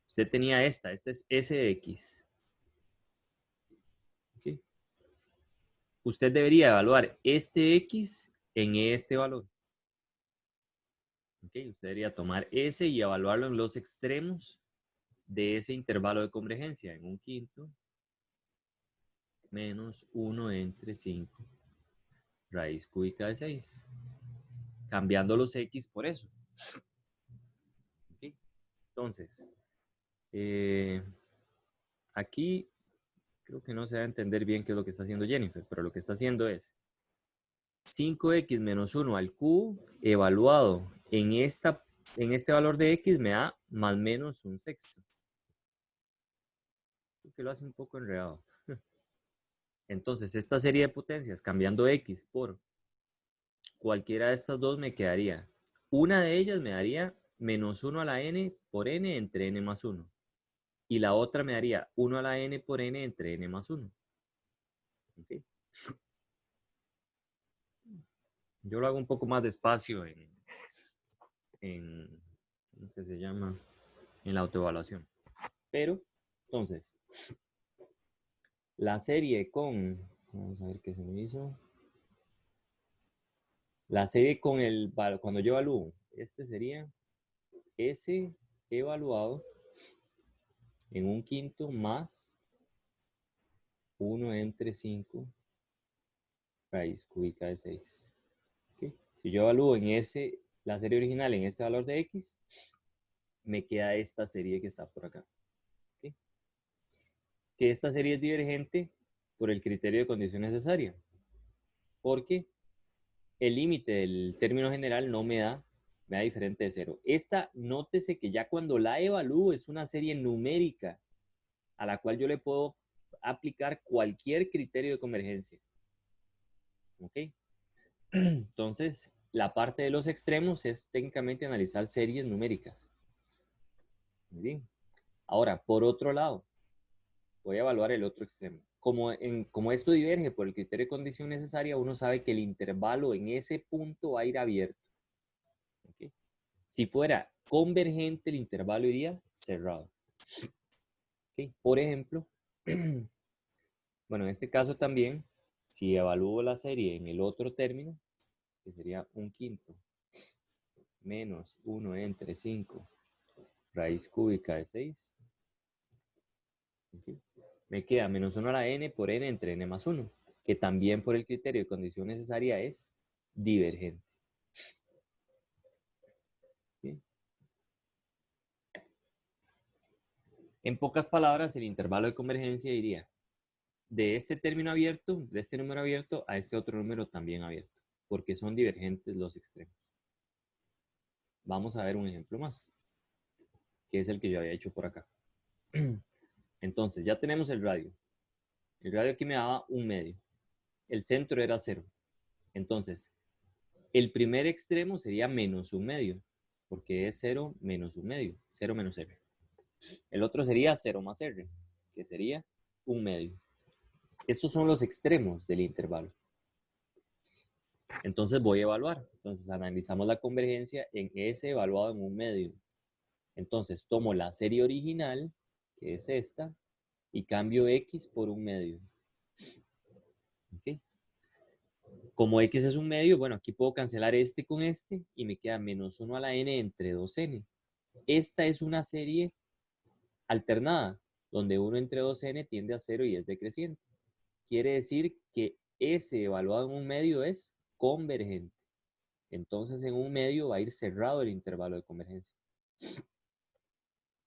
usted tenía esta es S de X. ¿Okay? Usted debería evaluar este X en este valor. ¿Okay? Usted debería tomar S y evaluarlo en los extremos de ese intervalo de convergencia, en 1/5 menos 1 entre 5 raíz cúbica de 6. Cambiando los X por eso. ¿Okay? Entonces, aquí creo que no se va a entender bien qué es lo que está haciendo Jennifer, pero lo que está haciendo es 5x menos 1 al cubo evaluado en este valor de x me da más o menos un sexto. Que lo hace un poco enredado. Entonces, esta serie de potencias, cambiando x por cualquiera de estas dos, me quedaría. Una de ellas me daría menos 1 a la n por n entre n más 1. Y la otra me daría 1 a la n por n entre n más 1. ¿Okay? Yo lo hago un poco más despacio ¿cómo es que se llama? En la autoevaluación. Pero, entonces, la serie con, vamos a ver qué se me hizo. La serie con cuando yo evalúo, este sería S evaluado en un quinto más 1 entre 5 raíz cúbica de 6. ¿Okay? Si yo evalúo en la serie original en este valor de x, me queda esta serie que está por acá. ¿Okay? Que esta serie es divergente por el criterio de condición necesaria. Porque el límite del término general no me da diferente de 0. Esta, nótese que ya cuando la evalúo es una serie numérica a la cual yo le puedo aplicar cualquier criterio de convergencia. ¿Ok? Entonces, la parte de los extremos es técnicamente analizar series numéricas. Muy bien. Ahora, por otro lado, voy a evaluar el otro extremo. Como esto diverge por el criterio de condición necesaria, uno sabe que el intervalo en ese punto va a ir abierto. ¿Okay? Si fuera convergente, el intervalo iría cerrado. ¿Okay? Por ejemplo, bueno, en este caso también, si evalúo la serie en el otro término, que sería un quinto menos 1 entre 5 raíz cúbica de 6, ¿okay? Me queda menos 1 a la n por n entre n más 1, que también por el criterio de condición necesaria es divergente. ¿Sí? En pocas palabras, el intervalo de convergencia iría de este término abierto, de este número abierto, a este otro número también abierto, porque son divergentes los extremos. Vamos a ver un ejemplo más, que es el que yo había hecho por acá. Entonces, ya tenemos el radio. El radio aquí me daba un medio. El centro era 0. Entonces, el primer extremo sería menos un medio, porque es 0 menos un medio, 0 menos r. El otro sería 0 más r, que sería un medio. Estos son los extremos del intervalo. Entonces voy a evaluar. Entonces analizamos la convergencia en S evaluado en un medio. Entonces tomo la serie original, que es esta, y cambio X por un medio. ¿Okay? Como X es un medio, bueno, aquí puedo cancelar este con este y me queda menos 1 a la n entre 2n. Esta es una serie alternada, donde 1 entre 2n tiende a 0 y es decreciente. Quiere decir que S evaluado en un medio es convergente. Entonces en un medio va a ir cerrado el intervalo de convergencia.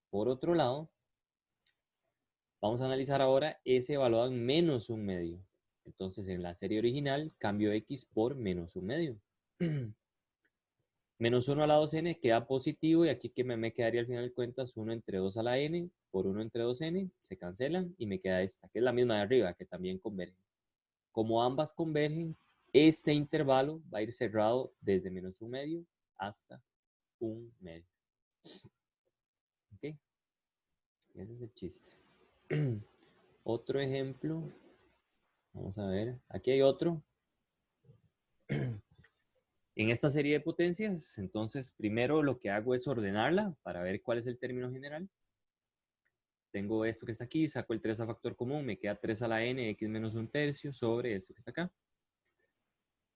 Por otro lado, vamos a analizar ahora S evaluado en menos un medio. Entonces en la serie original cambio X por menos un medio. Menos 1 a la 2n queda positivo y aquí que me quedaría al final de cuentas 1 entre 2 a la n por 1 entre 2n, se cancelan y me queda esta, que es la misma de arriba, que también converge. Como ambas convergen, este intervalo va a ir cerrado desde menos un medio hasta un medio. ¿Ok? Ese es el chiste. Otro ejemplo. Vamos a ver. Aquí hay otro. En esta serie de potencias, entonces primero lo que hago es ordenarla para ver cuál es el término general. Tengo esto que está aquí, saco el 3 a factor común, me queda 3 a la n, x menos un tercio sobre esto que está acá.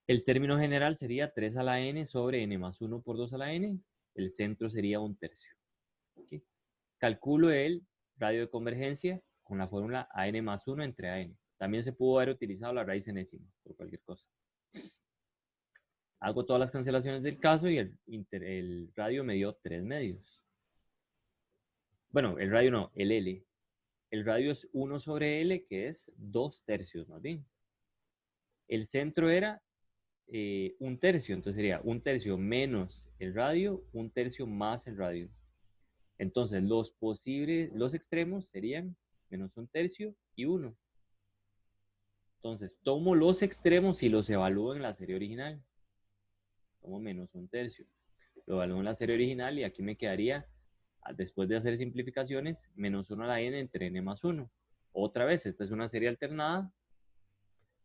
El término general sería 3 a la n sobre n más 1 por 2 a la n. El centro sería un tercio. ¿Okay? Calculo el radio de convergencia con la fórmula a n más 1 entre a n. También se pudo haber utilizado la raíz enésima por cualquier cosa. Hago todas las cancelaciones del caso y el radio me dio 3 medios. Bueno, el radio no, el L. El radio es 1 sobre L, que es 2 tercios más bien. El centro era un tercio. Entonces sería un tercio menos el radio, un tercio más el radio. Entonces los extremos serían menos un tercio y 1. Entonces tomo los extremos y los evalúo en la serie original. Tomo menos un tercio. Lo evalúo en la serie original y aquí me quedaría, después de hacer simplificaciones, menos 1 a la n entre n más 1. Otra vez, esta es una serie alternada,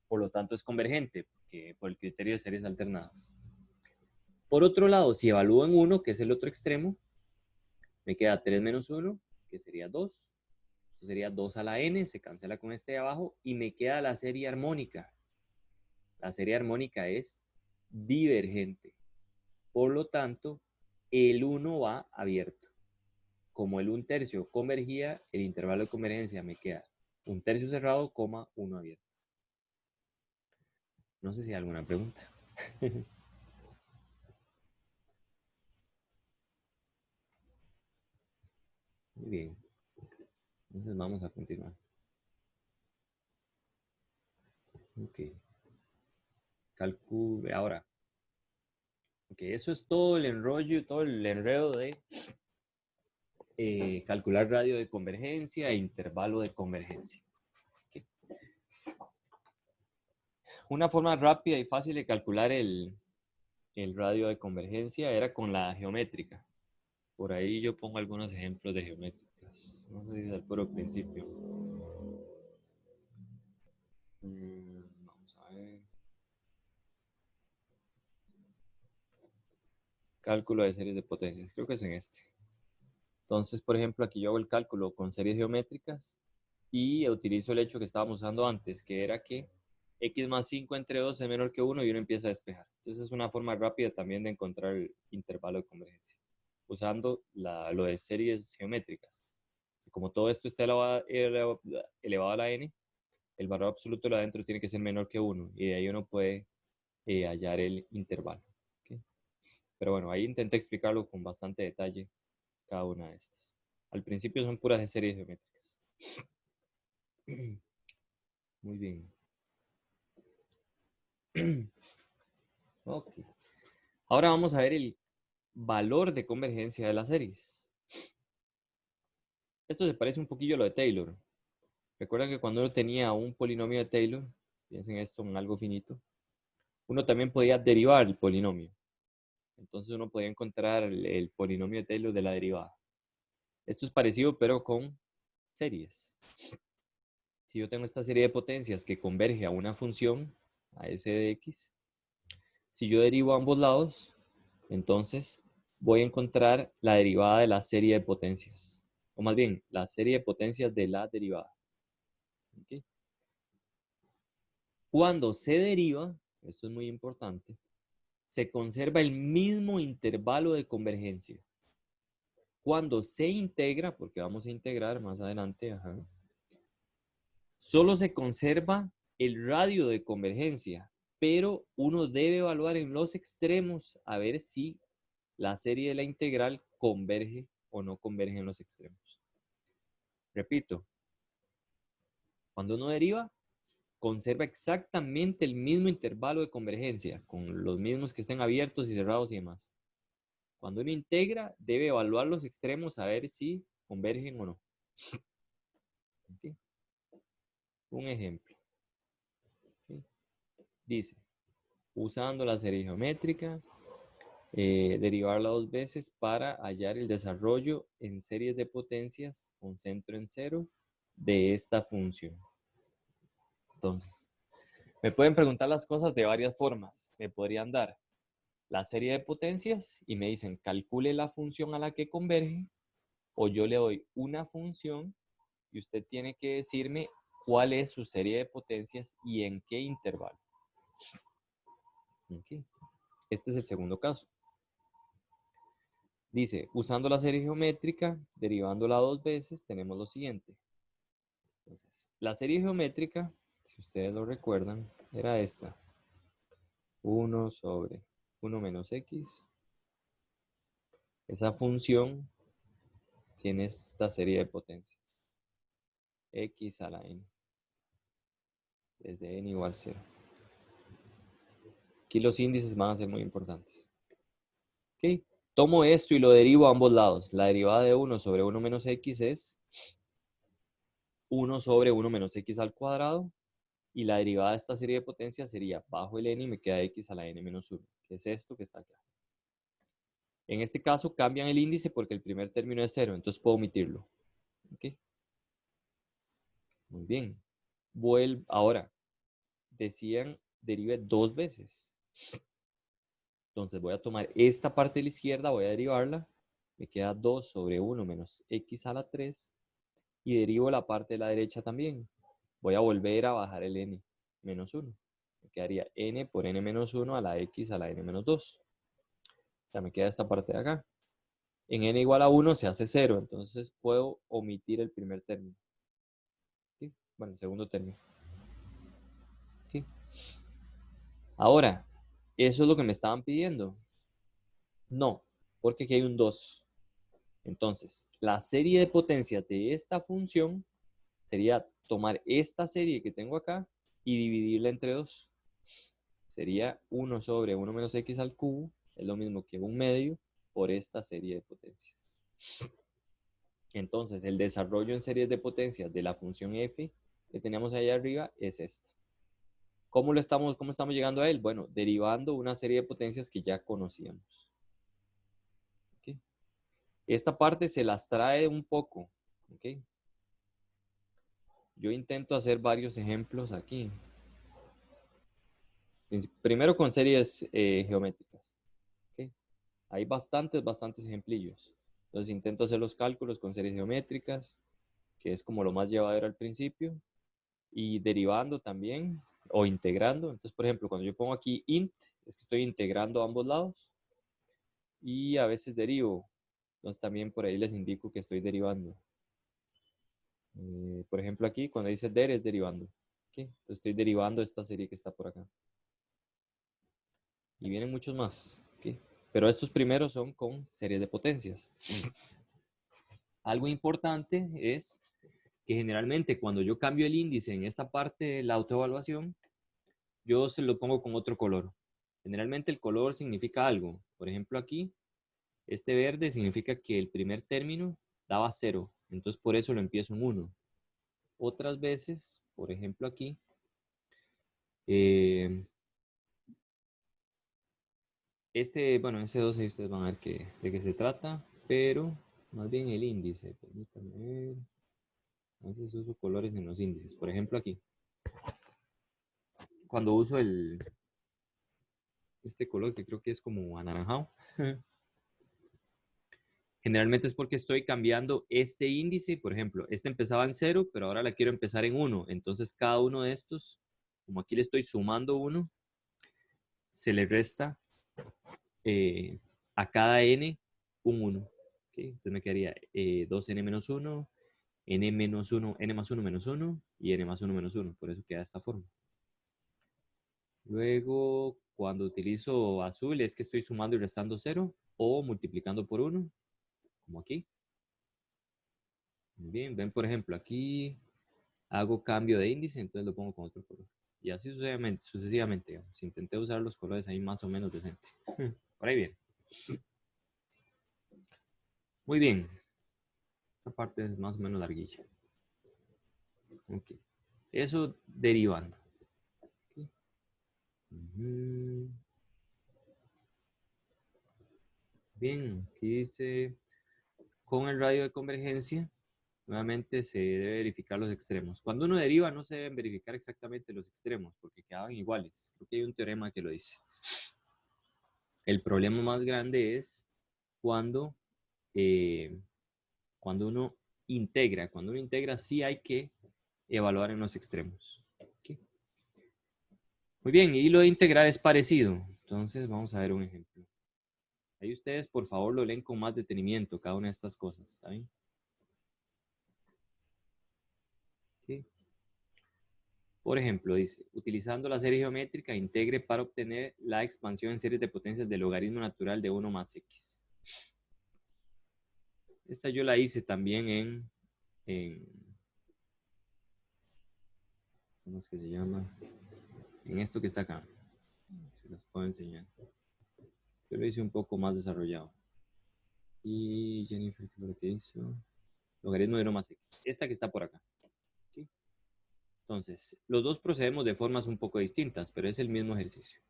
por lo tanto es convergente, porque por el criterio de series alternadas. Por otro lado, si evalúo en 1, que es el otro extremo, me queda 3 menos 1, que sería 2. Esto sería 2 a la n, se cancela con este de abajo, y me queda la serie armónica. La serie armónica es divergente. Por lo tanto, el 1 va abierto. Como el 1/3 convergía, el intervalo de convergencia me queda 1/3 cerrado, 1 abierto. No sé si hay alguna pregunta. Muy bien. Entonces vamos a continuar. Ok. Calcule ahora. Ok, eso es todo el enrollo, todo el enredo de calcular radio de convergencia e intervalo de convergencia. Okay. Una forma rápida y fácil de calcular el radio de convergencia era con la geométrica. Por ahí yo pongo algunos ejemplos de geométricas. No sé si es al puro principio. Vamos a ver. Cálculo de series de potencias. Creo que es en este. Entonces, por ejemplo, aquí yo hago el cálculo con series geométricas y utilizo el hecho que estábamos usando antes, que era que x más 5 entre 2 es menor que 1 y uno empieza a despejar. Entonces es una forma rápida también de encontrar el intervalo de convergencia, usando lo de series geométricas. Como todo esto está elevado a la n, el valor absoluto de adentro tiene que ser menor que 1 y de ahí uno puede hallar el intervalo. ¿Okay? Pero bueno, ahí intenté explicarlo con bastante detalle cada una de estas. Al principio son puras de series geométricas. Muy bien. Okay. Ahora vamos a ver el valor de convergencia de las series. Esto se parece un poquillo a lo de Taylor. Recuerdan que cuando uno tenía un polinomio de Taylor, piensen esto en algo finito, uno también podía derivar el polinomio. Entonces uno podía encontrar el polinomio de Taylor de la derivada. Esto es parecido, pero con series. Si yo tengo esta serie de potencias que converge a una función, a s de x, si yo derivo ambos lados, entonces voy a encontrar la derivada de la serie de potencias. O más bien, la serie de potencias de la derivada. ¿Okay? Cuando se deriva, esto es muy importante, se conserva el mismo intervalo de convergencia. Cuando se integra, porque vamos a integrar más adelante, solo se conserva el radio de convergencia, pero uno debe evaluar en los extremos a ver si la serie de la integral converge o no converge en los extremos. Repito, cuando uno deriva, conserva exactamente el mismo intervalo de convergencia, con los mismos que estén abiertos y cerrados y demás. Cuando uno integra, debe evaluar los extremos a ver si convergen o no. ¿Okay? Un ejemplo. ¿Okay? Dice, usando la serie geométrica, derivarla 2 veces para hallar el desarrollo en series de potencias con centro en 0 de esta función. Entonces, me pueden preguntar las cosas de varias formas. Me podrían dar la serie de potencias y me dicen calcule la función a la que converge, o yo le doy una función y usted tiene que decirme cuál es su serie de potencias y en qué intervalo. Okay. Este es el segundo caso. Dice, usando la serie geométrica, derivándola 2 veces, tenemos lo siguiente. Entonces, la serie geométrica, si ustedes lo recuerdan, era esta. 1 sobre 1 menos x. Esa función tiene esta serie de potencias. X a la n. Desde n igual 0. Aquí los índices van a ser muy importantes. ¿Ok? Tomo esto y lo derivo a ambos lados. La derivada de 1 sobre 1 menos x es 1 sobre 1 menos x al cuadrado. Y la derivada de esta serie de potencias sería bajo el n y me queda x a la n menos 1, que es esto que está acá. En este caso cambian el índice porque el primer término es 0, entonces puedo omitirlo. ¿Ok? Muy bien. Ahora, decían derive 2 veces. Entonces voy a tomar esta parte de la izquierda, voy a derivarla. Me queda 2 sobre 1 menos x a la 3. Y derivo la parte de la derecha también. Voy a volver a bajar el n menos 1. Me quedaría n por n menos 1 a la x a la n menos 2. Ya me queda esta parte de acá. En n igual a 1 se hace 0, entonces puedo omitir el primer término. ¿Sí? Bueno, el segundo término. ¿Sí? Ahora, ¿eso es lo que me estaban pidiendo? No, porque aquí hay un 2. Entonces, la serie de potencias de esta función sería tomar esta serie que tengo acá y dividirla entre 2. Sería 1 sobre 1 menos x al cubo, es lo mismo que 1 medio por esta serie de potencias. Entonces, el desarrollo en series de potencias de la función f que teníamos ahí arriba es esta. ¿Cómo estamos llegando a él? Bueno, derivando una serie de potencias que ya conocíamos. ¿Okay? Esta parte se las trae un poco. ¿Okay? Yo intento hacer varios ejemplos aquí. Primero con series geométricas. ¿Okay? Hay bastantes ejemplillos. Entonces intento hacer los cálculos con series geométricas, que es como lo más llevadero al principio, y derivando también, o integrando. Entonces, por ejemplo, cuando yo pongo aquí int, es que estoy integrando a ambos lados, y a veces derivo. Entonces también por ahí les indico que estoy derivando. Por ejemplo, aquí cuando dice der es derivando. ¿Okay? Entonces estoy derivando esta serie que está por acá. Y vienen muchos más. ¿Okay? Pero estos primeros son con series de potencias. Algo importante es que generalmente cuando yo cambio el índice en esta parte de la autoevaluación, yo se lo pongo con otro color. Generalmente el color significa algo. Por ejemplo, aquí, este verde significa que el primer término daba 0. Entonces por eso lo empiezo en 1. Otras veces, por ejemplo aquí, ese 2 ahí ustedes van a ver de qué se trata, pero más bien el índice. Permítanme ver. A veces uso colores en los índices. Por ejemplo aquí. Cuando uso este color que creo que es como anaranjado. Generalmente es porque estoy cambiando este índice. Por ejemplo, este empezaba en 0, pero ahora la quiero empezar en 1. Entonces cada uno de estos, como aquí le estoy sumando 1, se le resta a cada n un 1. ¿Okay? Entonces me quedaría 2n menos 1, n menos 1, n más 1 menos 1 y n más 1 menos 1. Por eso queda de esta forma. Luego, cuando utilizo azul es que estoy sumando y restando 0 o multiplicando por 1, como aquí. Muy bien, ven por ejemplo, aquí hago cambio de índice, entonces lo pongo con otro color. Y así sucesivamente digamos. Intenté usar los colores ahí más o menos decente. Por ahí bien. Muy bien. Esta parte es más o menos larguilla. Ok. Eso derivando. Okay. Bien, aquí dice, con el radio de convergencia, nuevamente se debe verificar los extremos. Cuando uno deriva no se deben verificar exactamente los extremos, porque quedaban iguales. Creo que hay un teorema que lo dice. El problema más grande es cuando uno integra. Cuando uno integra sí hay que evaluar en los extremos. ¿Okay? Muy bien, y lo de integrar es parecido. Entonces vamos a ver un ejemplo. Ahí ustedes por favor lo leen con más detenimiento cada una de estas cosas. ¿Está bien? Okay. Por ejemplo, dice, utilizando la serie geométrica, integre para obtener la expansión en series de potencias del logaritmo natural de 1 más x. Esta yo la hice también ¿cómo es que se llama? En esto que está acá. Se los puedo enseñar. Yo lo hice un poco más desarrollado. Y Jennifer, ¿qué fue lo que hizo? Logaritmo de 1 más x. Esta que está por acá. ¿Sí? Entonces, los dos procedemos de formas un poco distintas, pero es el mismo ejercicio.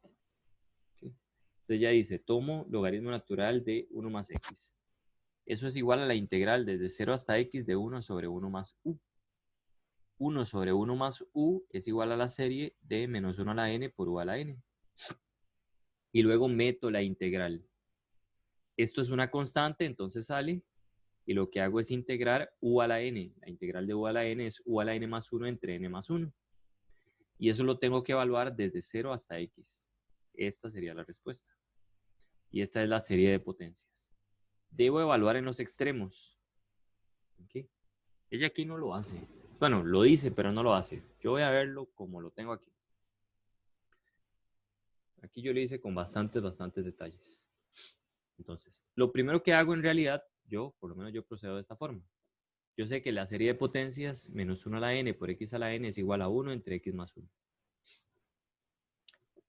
¿Sí? Entonces ya dice, tomo logaritmo natural de 1 más x. Eso es igual a la integral desde 0 hasta x de 1 sobre 1 más u. 1 sobre 1 más u es igual a la serie de menos 1 a la n por u a la n. Y luego meto la integral. Esto es una constante, entonces sale. Y lo que hago es integrar u a la n. La integral de u a la n es u a la n más 1 entre n más 1. Y eso lo tengo que evaluar desde 0 hasta x. Esta sería la respuesta. Y esta es la serie de potencias. Debo evaluar en los extremos. ¿Okay? Ella aquí no lo hace. Bueno, lo dice, pero no lo hace. Yo voy a verlo como lo tengo aquí. Aquí yo le hice con bastantes detalles. Entonces, lo primero que hago en realidad, por lo menos yo procedo de esta forma. Yo sé que la serie de potencias menos 1 a la n por x a la n es igual a 1 entre x más 1.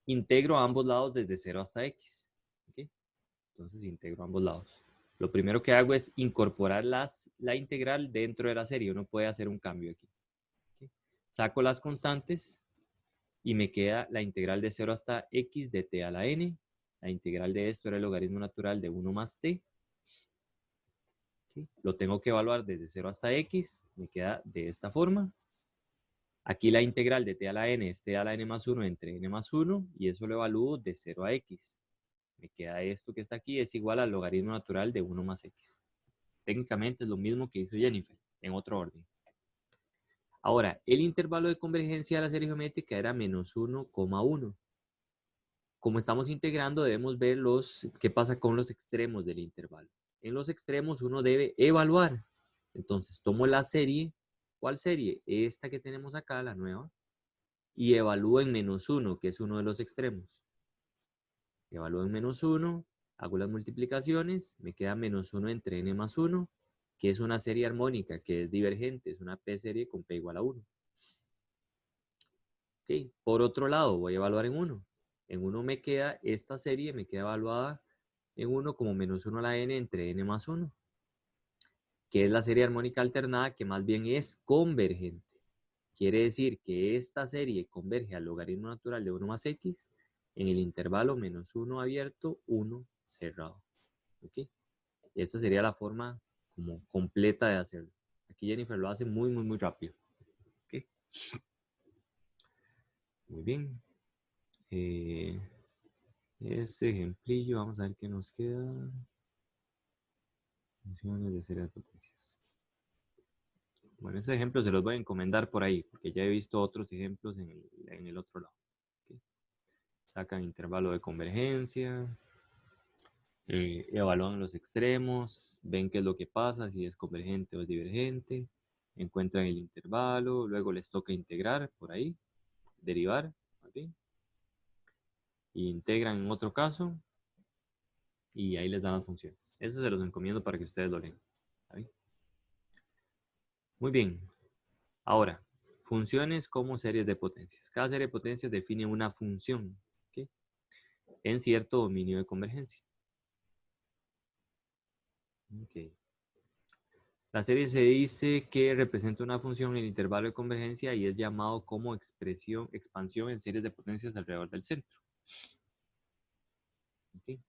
Integro a ambos lados desde 0 hasta x. ¿Okay? Entonces integro a ambos lados. Lo primero que hago es incorporar la integral dentro de la serie. Uno puede hacer un cambio aquí. ¿Okay? Saco las constantes y me queda la integral de 0 hasta x de t a la n. La integral de esto era el logaritmo natural de 1 más t. ¿Okay? Lo tengo que evaluar desde 0 hasta x. Me queda de esta forma. Aquí la integral de t a la n es t a la n más 1 entre n más 1. Y eso lo evalúo de 0 a x. Me queda esto que está aquí, es igual al logaritmo natural de 1 más x. Técnicamente es lo mismo que hizo Jennifer, en otro orden. Ahora, el intervalo de convergencia de la serie geométrica era menos 1,1. Como estamos integrando, debemos ver qué pasa con los extremos del intervalo. En los extremos uno debe evaluar. Entonces, tomo la serie. ¿Cuál serie? Esta que tenemos acá, la nueva. Y evalúo en menos 1, que es uno de los extremos. Evalúo en menos 1, hago las multiplicaciones, me queda menos 1 entre n más 1, que es una serie armónica, que es divergente, es una p serie con p igual a 1. Okay. Por otro lado, voy a evaluar en 1. En 1 me queda esta serie, me queda evaluada en 1 como menos 1 a la n entre n más 1, que es la serie armónica alternada, que más bien es convergente. Quiere decir que esta serie converge al logaritmo natural de 1 más x, en el intervalo menos 1 abierto, 1 cerrado. ¿Ok? Esta sería la forma como completa de hacerlo. Aquí Jennifer lo hace muy rápido. ¿Ok? Muy bien. Ese ejemplillo, vamos a ver qué nos queda. Funciones de serie de potencias. Bueno, ese ejemplo se los voy a encomendar por ahí, porque ya he visto otros ejemplos en el otro lado. ¿Okay? Sacan intervalo de convergencia, evalúan los extremos, ven qué es lo que pasa, si es convergente o es divergente, encuentran el intervalo, luego les toca integrar por ahí, derivar, ¿okay? Y integran en otro caso, y ahí les dan las funciones. Eso se los encomiendo para que ustedes lo lean. ¿Okay? Muy bien. Ahora, funciones como series de potencias. Cada serie de potencias define una función, ¿okay? En cierto dominio de convergencia. Okay. La serie se dice que representa una función en el intervalo de convergencia y es llamado como expansión en series de potencias alrededor del centro. Okay.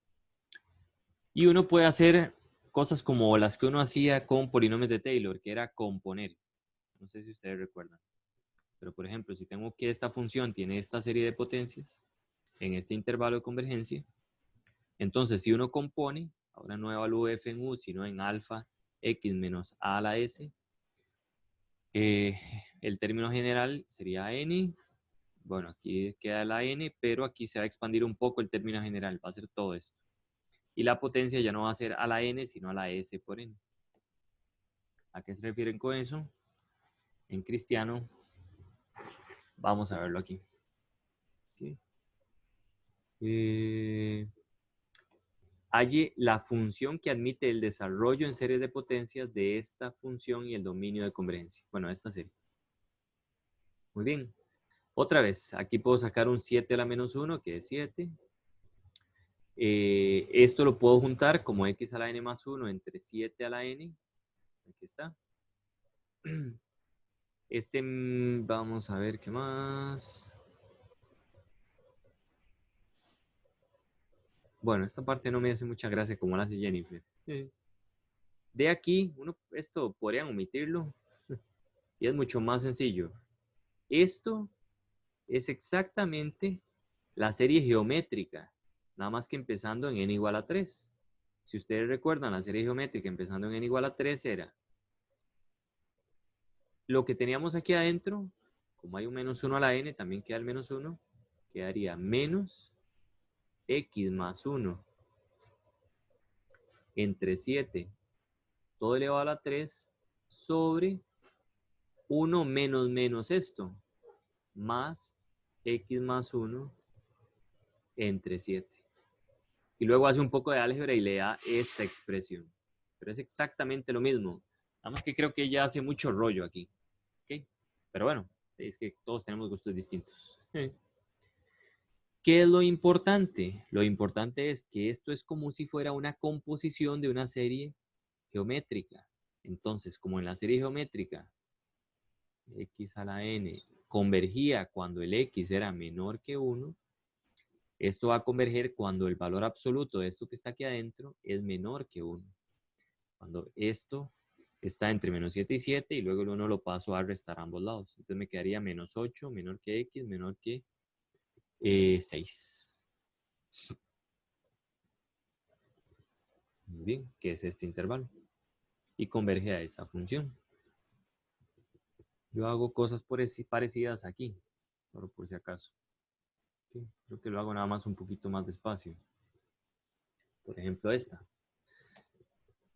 Y uno puede hacer cosas como las que uno hacía con polinomios de Taylor, que era componer. No sé si ustedes recuerdan. Pero, por ejemplo, si tengo que esta función tiene esta serie de potencias en este intervalo de convergencia, entonces si uno compone, ahora no evalúo f en u, sino en alfa x menos a la s, el término general sería n. Bueno, aquí queda la n, pero aquí se va a expandir un poco el término general, va a ser todo esto. Y la potencia ya no va a ser a la n, sino a la s por n. ¿A qué se refieren con eso? En cristiano, vamos a verlo aquí. Okay. Halle la función que admite el desarrollo en series de potencias de esta función y el dominio de convergencia. Bueno, esta serie. Muy bien. Otra vez, aquí puedo sacar un 7 a la menos 1, que es 7. Esto lo puedo juntar como x a la n más 1 entre 7 a la n. Aquí está. Vamos a ver qué más. Bueno, esta parte no me hace mucha gracia como la hace Jennifer. De aquí, esto podrían omitirlo. Y es mucho más sencillo. Esto es exactamente la serie geométrica, nada más que empezando en n igual a 3. Si ustedes recuerdan, la serie geométrica empezando en n igual a 3 era lo que teníamos aquí adentro, como hay un menos 1 a la n, también queda el menos 1, quedaría menos x más 1 entre 7, todo elevado a la 3, sobre 1 menos esto, más x más 1 entre 7. Y luego hace un poco de álgebra y le da esta expresión. Pero es exactamente lo mismo. Nada más que creo que ella hace mucho rollo aquí. ¿Okay? Pero bueno, es que todos tenemos gustos distintos. ¿Qué es lo importante? Lo importante es que esto es como si fuera una composición de una serie geométrica. Entonces, como en la serie geométrica, x a la n convergía cuando el x era menor que 1, esto va a converger cuando el valor absoluto de esto que está aquí adentro es menor que 1. Cuando esto está entre menos 7 y 7 y luego el 1 lo paso a restar a ambos lados. Entonces me quedaría menos 8, menor que x, menor que 6. Muy bien, que es este intervalo. Y converge a esa función. Yo hago cosas parecidas aquí, solo por si acaso. Okay. Creo que lo hago nada más un poquito más despacio. Por ejemplo, esta.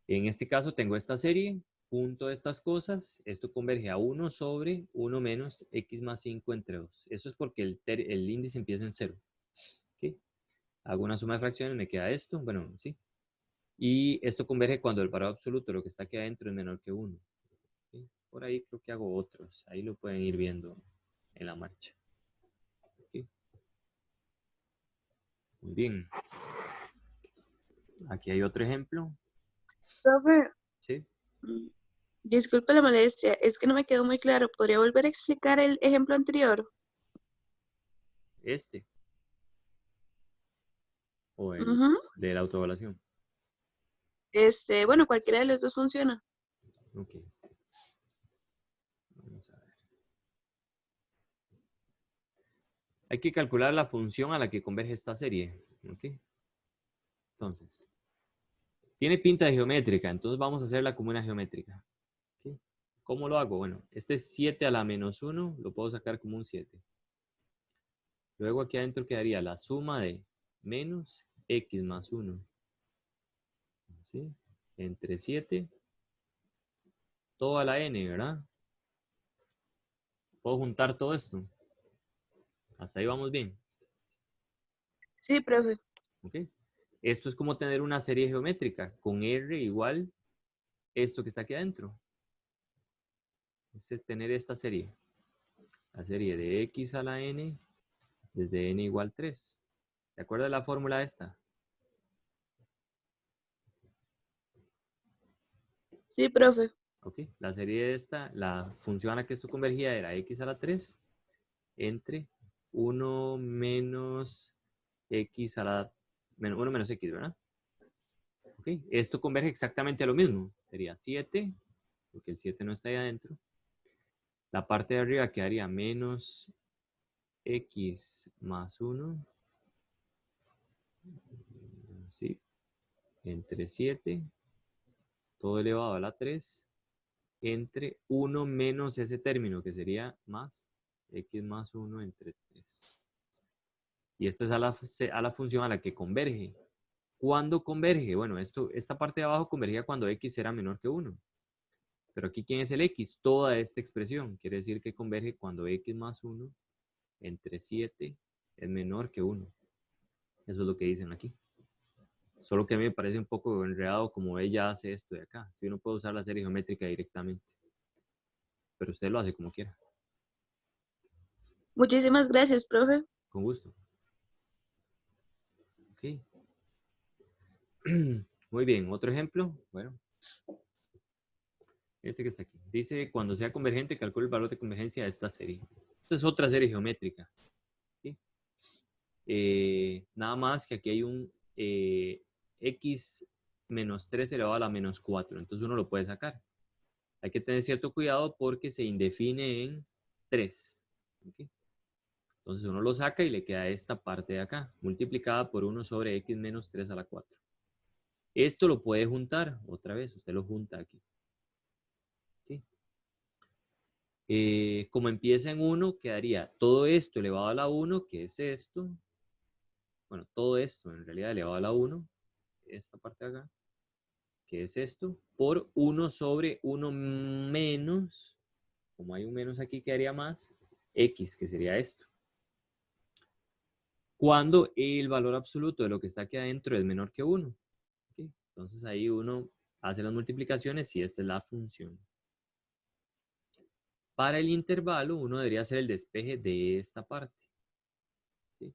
En este caso tengo esta serie, junto a estas cosas, esto converge a 1 sobre 1 menos x más 5 entre 2. Eso es porque el índice empieza en 0. ¿Okay? Hago una suma de fracciones, me queda esto, bueno, sí. Y esto converge cuando el valor absoluto, lo que está aquí adentro, es menor que 1. ¿Okay? Por ahí creo que hago otros, ahí lo pueden ir viendo en la marcha. ¿Okay? Muy bien. Aquí hay otro ejemplo. Profe, ¿Sí? disculpe la molestia, es que no me quedó muy claro. ¿Podría volver a explicar el ejemplo anterior? Este. O el Ujú. de la autoevaluación. Bueno, cualquiera de los dos funciona. Ok. Vamos a ver. Hay que calcular la función a la que converge esta serie. ¿Ok? Entonces, tiene pinta de geométrica, entonces vamos a hacerla como una geométrica. ¿Ok? ¿Cómo lo hago? Bueno, este es 7 a la menos 1, lo puedo sacar como un 7. Luego aquí adentro quedaría la suma de menos x más 1. ¿Sí? Entre 7, toda la n, ¿verdad? ¿Puedo juntar todo esto? Hasta ahí vamos bien. Sí, profe. ¿Ok? Esto es como tener una serie geométrica con R igual esto que está aquí adentro. Es tener esta serie. La serie de x a la n desde n igual 3. ¿De acuerdo a la fórmula esta? Sí, profe. ¿Ok? La serie de esta, la función a la que esto convergía era x a la 3 entre 1 menos x a la... 1 menos x, ¿verdad? ¿Ok? Esto converge exactamente a lo mismo. Sería 7, porque el 7 no está ahí adentro. La parte de arriba quedaría menos x más 1. ¿Sí? Entre 7, todo elevado a la 3, entre 1 menos ese término, que sería más x más 1 entre 3. Y esta es a la función a la que converge. ¿Cuándo converge? Bueno, esta parte de abajo convergía cuando x era menor que 1. Pero aquí, ¿quién es el x? Toda esta expresión. Quiere decir que converge cuando x más 1 entre 7 es menor que 1. Eso es lo que dicen aquí. Solo que a mí me parece un poco enredado como ella hace esto de acá. Si uno puede usar la serie geométrica directamente. Pero usted lo hace como quiera. Muchísimas gracias, profe. Con gusto. Ok. Muy bien, otro ejemplo. Bueno, este que está aquí. Dice, cuando sea convergente, calcula el valor de convergencia de esta serie. Esta es otra serie geométrica. ¿Sí? Nada más que aquí hay un x menos 3 elevado a la menos 4. Entonces uno lo puede sacar. Hay que tener cierto cuidado porque se indefine en 3. ¿Okay? Entonces uno lo saca y le queda esta parte de acá, multiplicada por 1 sobre x menos 3 a la 4. Esto lo puede juntar otra vez, usted lo junta aquí. ¿Sí? Como empieza en 1, quedaría todo esto elevado a la 1, que es esto. Bueno, todo esto en realidad elevado a la 1, esta parte de acá, que es esto, por 1 sobre 1 menos, como hay un menos aquí, quedaría más, x, que sería esto. Cuando el valor absoluto de lo que está aquí adentro es menor que 1. ¿Okay? Entonces ahí uno hace las multiplicaciones y esta es la función. Para el intervalo, uno debería hacer el despeje de esta parte. ¿Sí?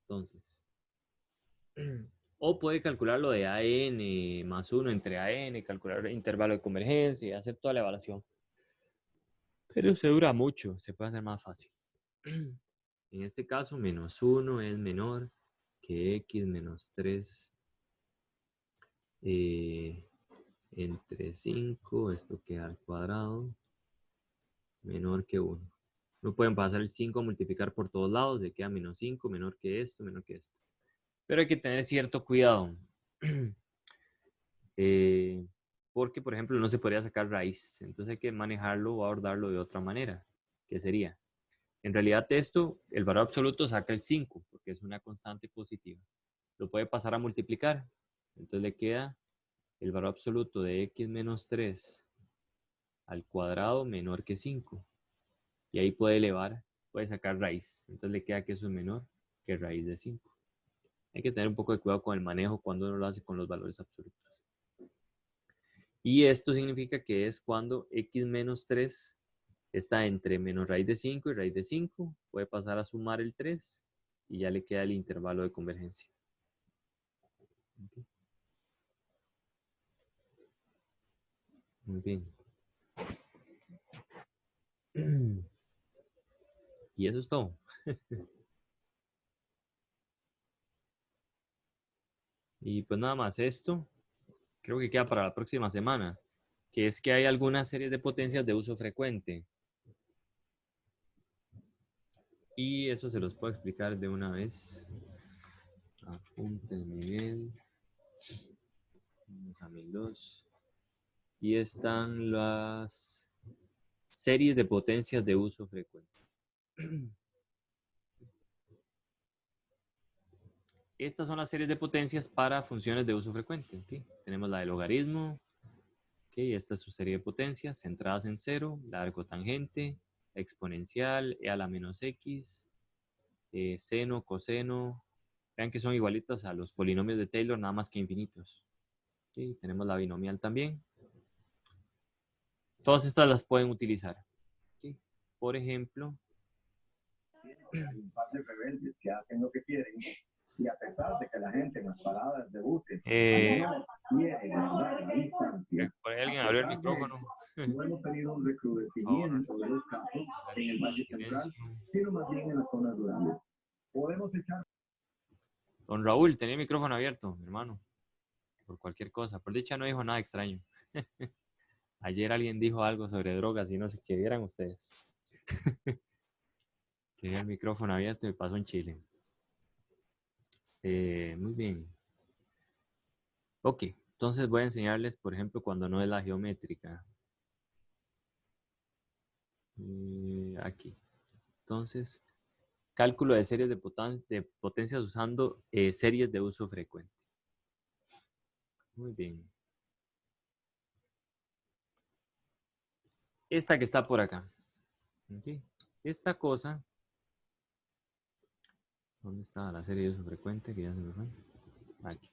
Entonces, o puede calcular lo de AN más 1 entre AN, calcular el intervalo de convergencia y hacer toda la evaluación. Pero se dura mucho, se puede hacer más fácil. En este caso, menos 1 es menor que x menos 3 entre 5, esto queda al cuadrado, menor que 1. No pueden pasar el 5 a multiplicar por todos lados, le queda menos 5, menor que esto, menor que esto. Pero hay que tener cierto cuidado. Porque, por ejemplo, no se podría sacar raíz. Entonces hay que manejarlo o abordarlo de otra manera. ¿Qué sería? En realidad esto, el valor absoluto saca el 5, porque es una constante positiva. Lo puede pasar a multiplicar. Entonces le queda el valor absoluto de x menos 3 al cuadrado menor que 5. Y ahí puede elevar, puede sacar raíz. Entonces le queda que eso es menor que raíz de 5. Hay que tener un poco de cuidado con el manejo cuando uno lo hace con los valores absolutos. Y esto significa que es cuando x menos 3 está entre menos raíz de 5 y raíz de 5. Puede pasar a sumar el 3 y ya le queda el intervalo de convergencia. Okay. Muy bien. Y eso es todo. Y pues nada más esto. Creo que queda para la próxima semana. Que es que hay algunas series de potencias de uso frecuente. Y eso se los puedo explicar de una vez. Apunte el nivel. Vamos a 1002. Y están las series de potencias de uso frecuente. Estas son las series de potencias para funciones de uso frecuente. ¿Okay? Tenemos la de logaritmo. ¿Okay? Esta es su serie de potencias centradas en 0, largo tangente, exponencial, e a la menos x, seno, coseno. Vean que son igualitas a los polinomios de Taylor, nada más que infinitos. ¿Okay? Tenemos la binomial también. Todas estas las pueden utilizar. ¿Okay? Por ejemplo, hay un par de rebeldes que hacen lo que quieren y a pesar de que la gente en las paradas de buses quiere guardar la distancia, por ahí alguien abrió el micrófono. no hemos tenido un recrudecimiento de los casos en el Valle Central, sino más bien en las zonas rurales. Podemos echar... Don Raúl, tenía el micrófono abierto, mi hermano. Por cualquier cosa. Por dicha no dijo nada extraño. Ayer alguien dijo algo sobre drogas y no sé qué vieran ustedes. Tenía el micrófono abierto y pasó en Chile. Muy bien. Ok, entonces voy a enseñarles, por ejemplo, cuando no es la geométrica. Aquí. Entonces, cálculo de series de potencias usando series de uso frecuente. Muy bien. Esta que está por acá. Okay. Esta cosa. ¿Dónde está la serie de uso frecuente? Que ya se me fue. Aquí.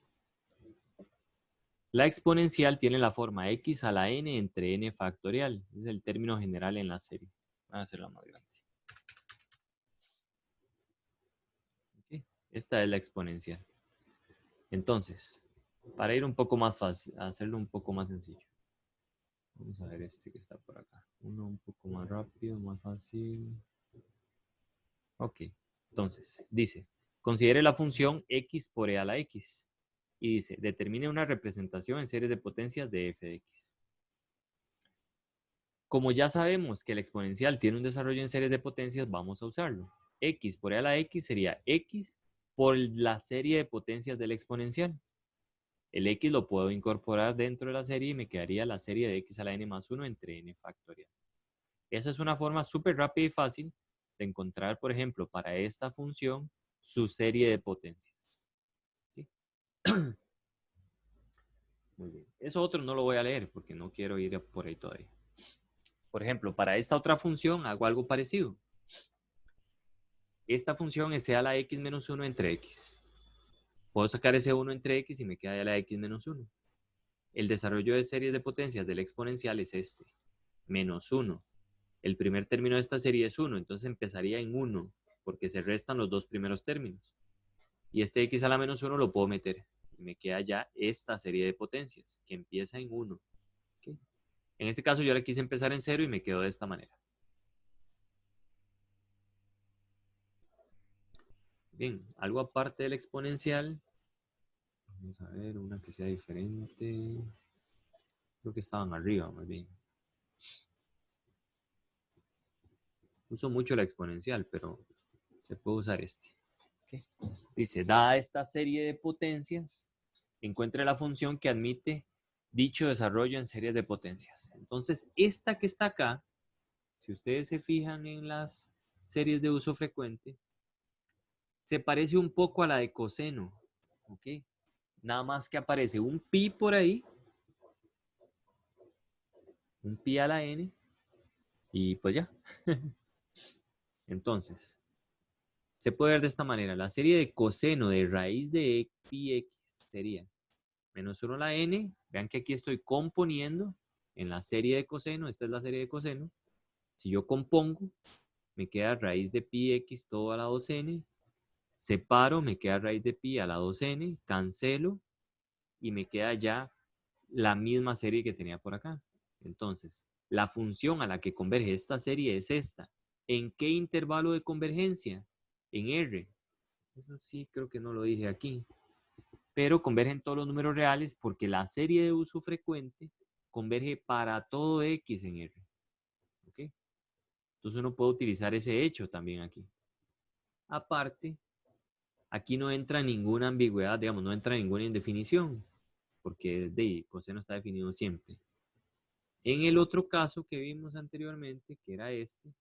La exponencial tiene la forma x a la n entre n factorial. Es el término general en la serie. Voy a hacerla más grande. Esta es la exponencial. Entonces, para ir un poco más fácil, hacerlo un poco más sencillo. Vamos a ver este que está por acá. Uno un poco más rápido, más fácil. Ok. Entonces, dice, considere la función x por e a la x. Y dice, determine una representación en series de potencias de f de x. Como ya sabemos que el exponencial tiene un desarrollo en series de potencias, vamos a usarlo. X por e a la x sería x por la serie de potencias del exponencial. El x lo puedo incorporar dentro de la serie y me quedaría la serie de x a la n más 1 entre n factorial. Esa es una forma súper rápida y fácil de encontrar, por ejemplo, para esta función, su serie de potencias. ¿Sí? Muy bien. Eso otro no lo voy a leer porque no quiero ir por ahí todavía. Por ejemplo, para esta otra función hago algo parecido. Esta función es e a la x menos 1 entre x. Puedo sacar ese 1 entre x y me queda ya la x menos 1. El desarrollo de series de potencias del exponencial es este, menos 1. El primer término de esta serie es 1, entonces empezaría en 1, porque se restan los dos primeros términos. Y este x a la menos 1 lo puedo meter. Y me queda ya esta serie de potencias, que empieza en 1. ¿Okay? En este caso yo le quise empezar en 0 y me quedó de esta manera. Bien, algo aparte del exponencial. Vamos a ver, una que sea diferente. Creo que estaban arriba, más bien. Uso mucho la exponencial, pero se puede usar este. ¿Okay? Dice, dada esta serie de potencias, encuentre la función que admite dicho desarrollo en series de potencias. Entonces, esta que está acá, si ustedes se fijan en las series de uso frecuente, se parece un poco a la de coseno. ¿Ok? Nada más que aparece un pi por ahí, un pi a la n, y pues ya. Entonces, se puede ver de esta manera. La serie de coseno de raíz de pi x sería menos 1 a la n. Vean que aquí estoy componiendo en la serie de coseno. Esta es la serie de coseno. Si yo compongo, me queda raíz de pi x todo a la 2n. Separo, me queda raíz de pi a la 2n. Cancelo y me queda ya la misma serie que tenía por acá. Entonces, la función a la que converge esta serie es esta. ¿En qué intervalo de convergencia? En R. Eso sí, creo que no lo dije aquí. Pero convergen todos los números reales porque la serie de uso frecuente converge para todo X en R. ¿Ok? Entonces uno puede utilizar ese hecho también aquí. Aparte, aquí no entra ninguna ambigüedad, digamos, no entra ninguna indefinición, porque de coseno está definido siempre. En el otro caso que vimos anteriormente, que era este,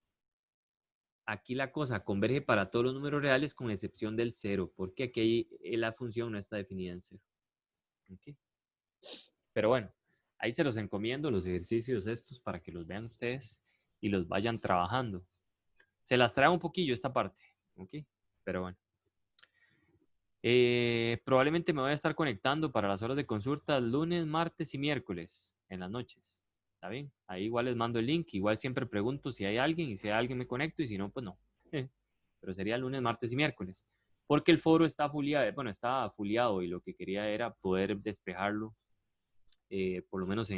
aquí la cosa converge para todos los números reales con excepción del 0, porque aquí la función no está definida en 0. ¿Okay? Pero bueno, ahí se los encomiendo los ejercicios estos para que los vean ustedes y los vayan trabajando. Se las trae un poquillo esta parte, ¿ok? Pero bueno. Probablemente me voy a estar conectando para las horas de consulta lunes, martes y miércoles en las noches. ¿Está bien? Ahí igual les mando el link. Igual siempre pregunto si hay alguien y si hay alguien me conecto y si no, pues no. Pero sería lunes, martes y miércoles. Porque el foro está afiliado, bueno, está afiliado y lo que quería era poder despejarlo, por lo menos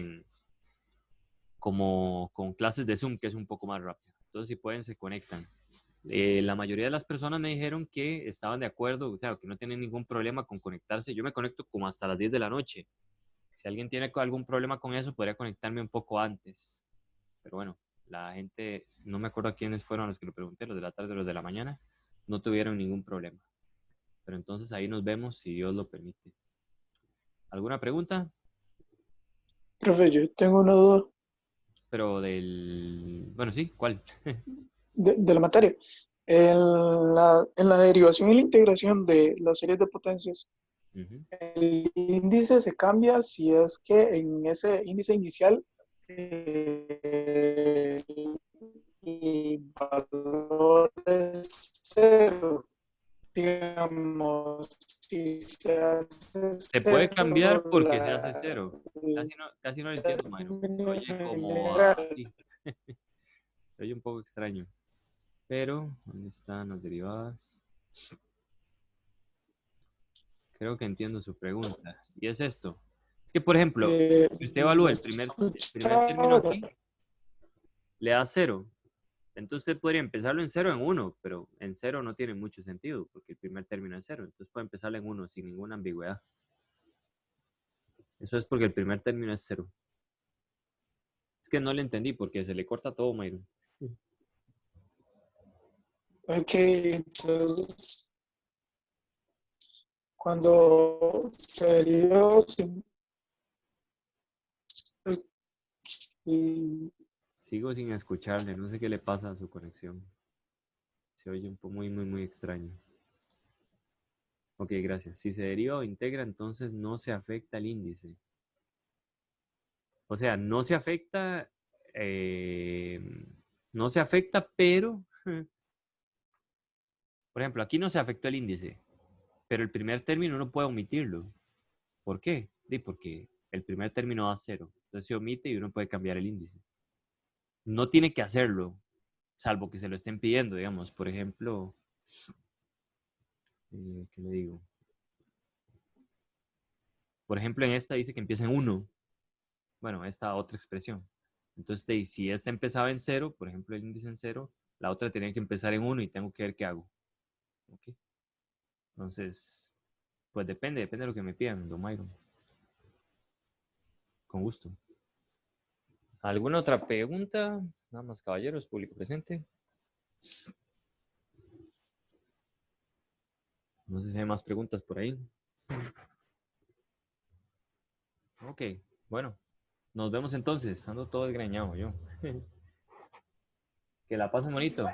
como con clases de Zoom, que es un poco más rápido. Entonces, si pueden, se conectan. La mayoría de las personas me dijeron que estaban de acuerdo, o sea, que no tienen ningún problema con conectarse. Yo me conecto como hasta las 10 de la noche. Si alguien tiene algún problema con eso, podría conectarme un poco antes. Pero bueno, la gente, no me acuerdo a quiénes fueron los que lo pregunté, los de la tarde o los de la mañana, no tuvieron ningún problema. Pero entonces ahí nos vemos si Dios lo permite. ¿Alguna pregunta? Profe, yo tengo una duda Pero bueno, sí, ¿cuál? de la materia. En la derivación y la integración de las series de potencias, el índice se cambia si es que en ese índice inicial el valor es 0. Digamos, si se hace Se puede cambiar 0, porque se hace 0. Casi no lo entiendo, Mayro. Se oye como así. Se oye un poco extraño. Pero, ¿dónde están las derivadas? creo que entiendo su pregunta. Y es esto. Es que, por ejemplo, si usted evalúa el primer término aquí, le da 0. Entonces usted podría empezarlo en 0 en 1, pero en 0 no tiene mucho sentido porque el primer término es 0. Entonces puede empezarlo en 1 sin ninguna ambigüedad. Eso es porque el primer término es 0. Es que no le entendí porque se le corta todo, Mayron. Ok, entonces, cuando se derivó, Sigo sin escucharle, no sé qué le pasa a su conexión. Se oye un poco muy extraño. Ok, gracias. Si se deriva o integra, entonces no se afecta el índice. O sea, no se afecta, pero, por ejemplo, aquí no se afectó el índice, pero el primer término uno puede omitirlo. ¿Por qué? Porque el primer término da 0. Entonces se omite y uno puede cambiar el índice. No tiene que hacerlo, salvo que se lo estén pidiendo, digamos. Por ejemplo, ¿qué le digo? Por ejemplo, en esta dice que empieza en 1. Bueno, esta otra expresión. Entonces, si esta empezaba en 0, por ejemplo, el índice en 0, la otra tenía que empezar en 1 y tengo que ver qué hago. ¿Okay? Entonces, pues depende de lo que me pidan, don Myron. Con gusto. ¿Alguna otra pregunta? Nada más, caballeros, público presente. No sé si hay más preguntas por ahí. Ok, bueno. Nos vemos entonces. Ando todo desgreñado yo. Que la pasen bonito.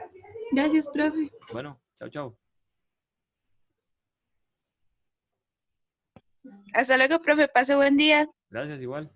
Gracias, profe. Bueno, chao, chao. Hasta luego, profe. Pase buen día. Gracias, igual.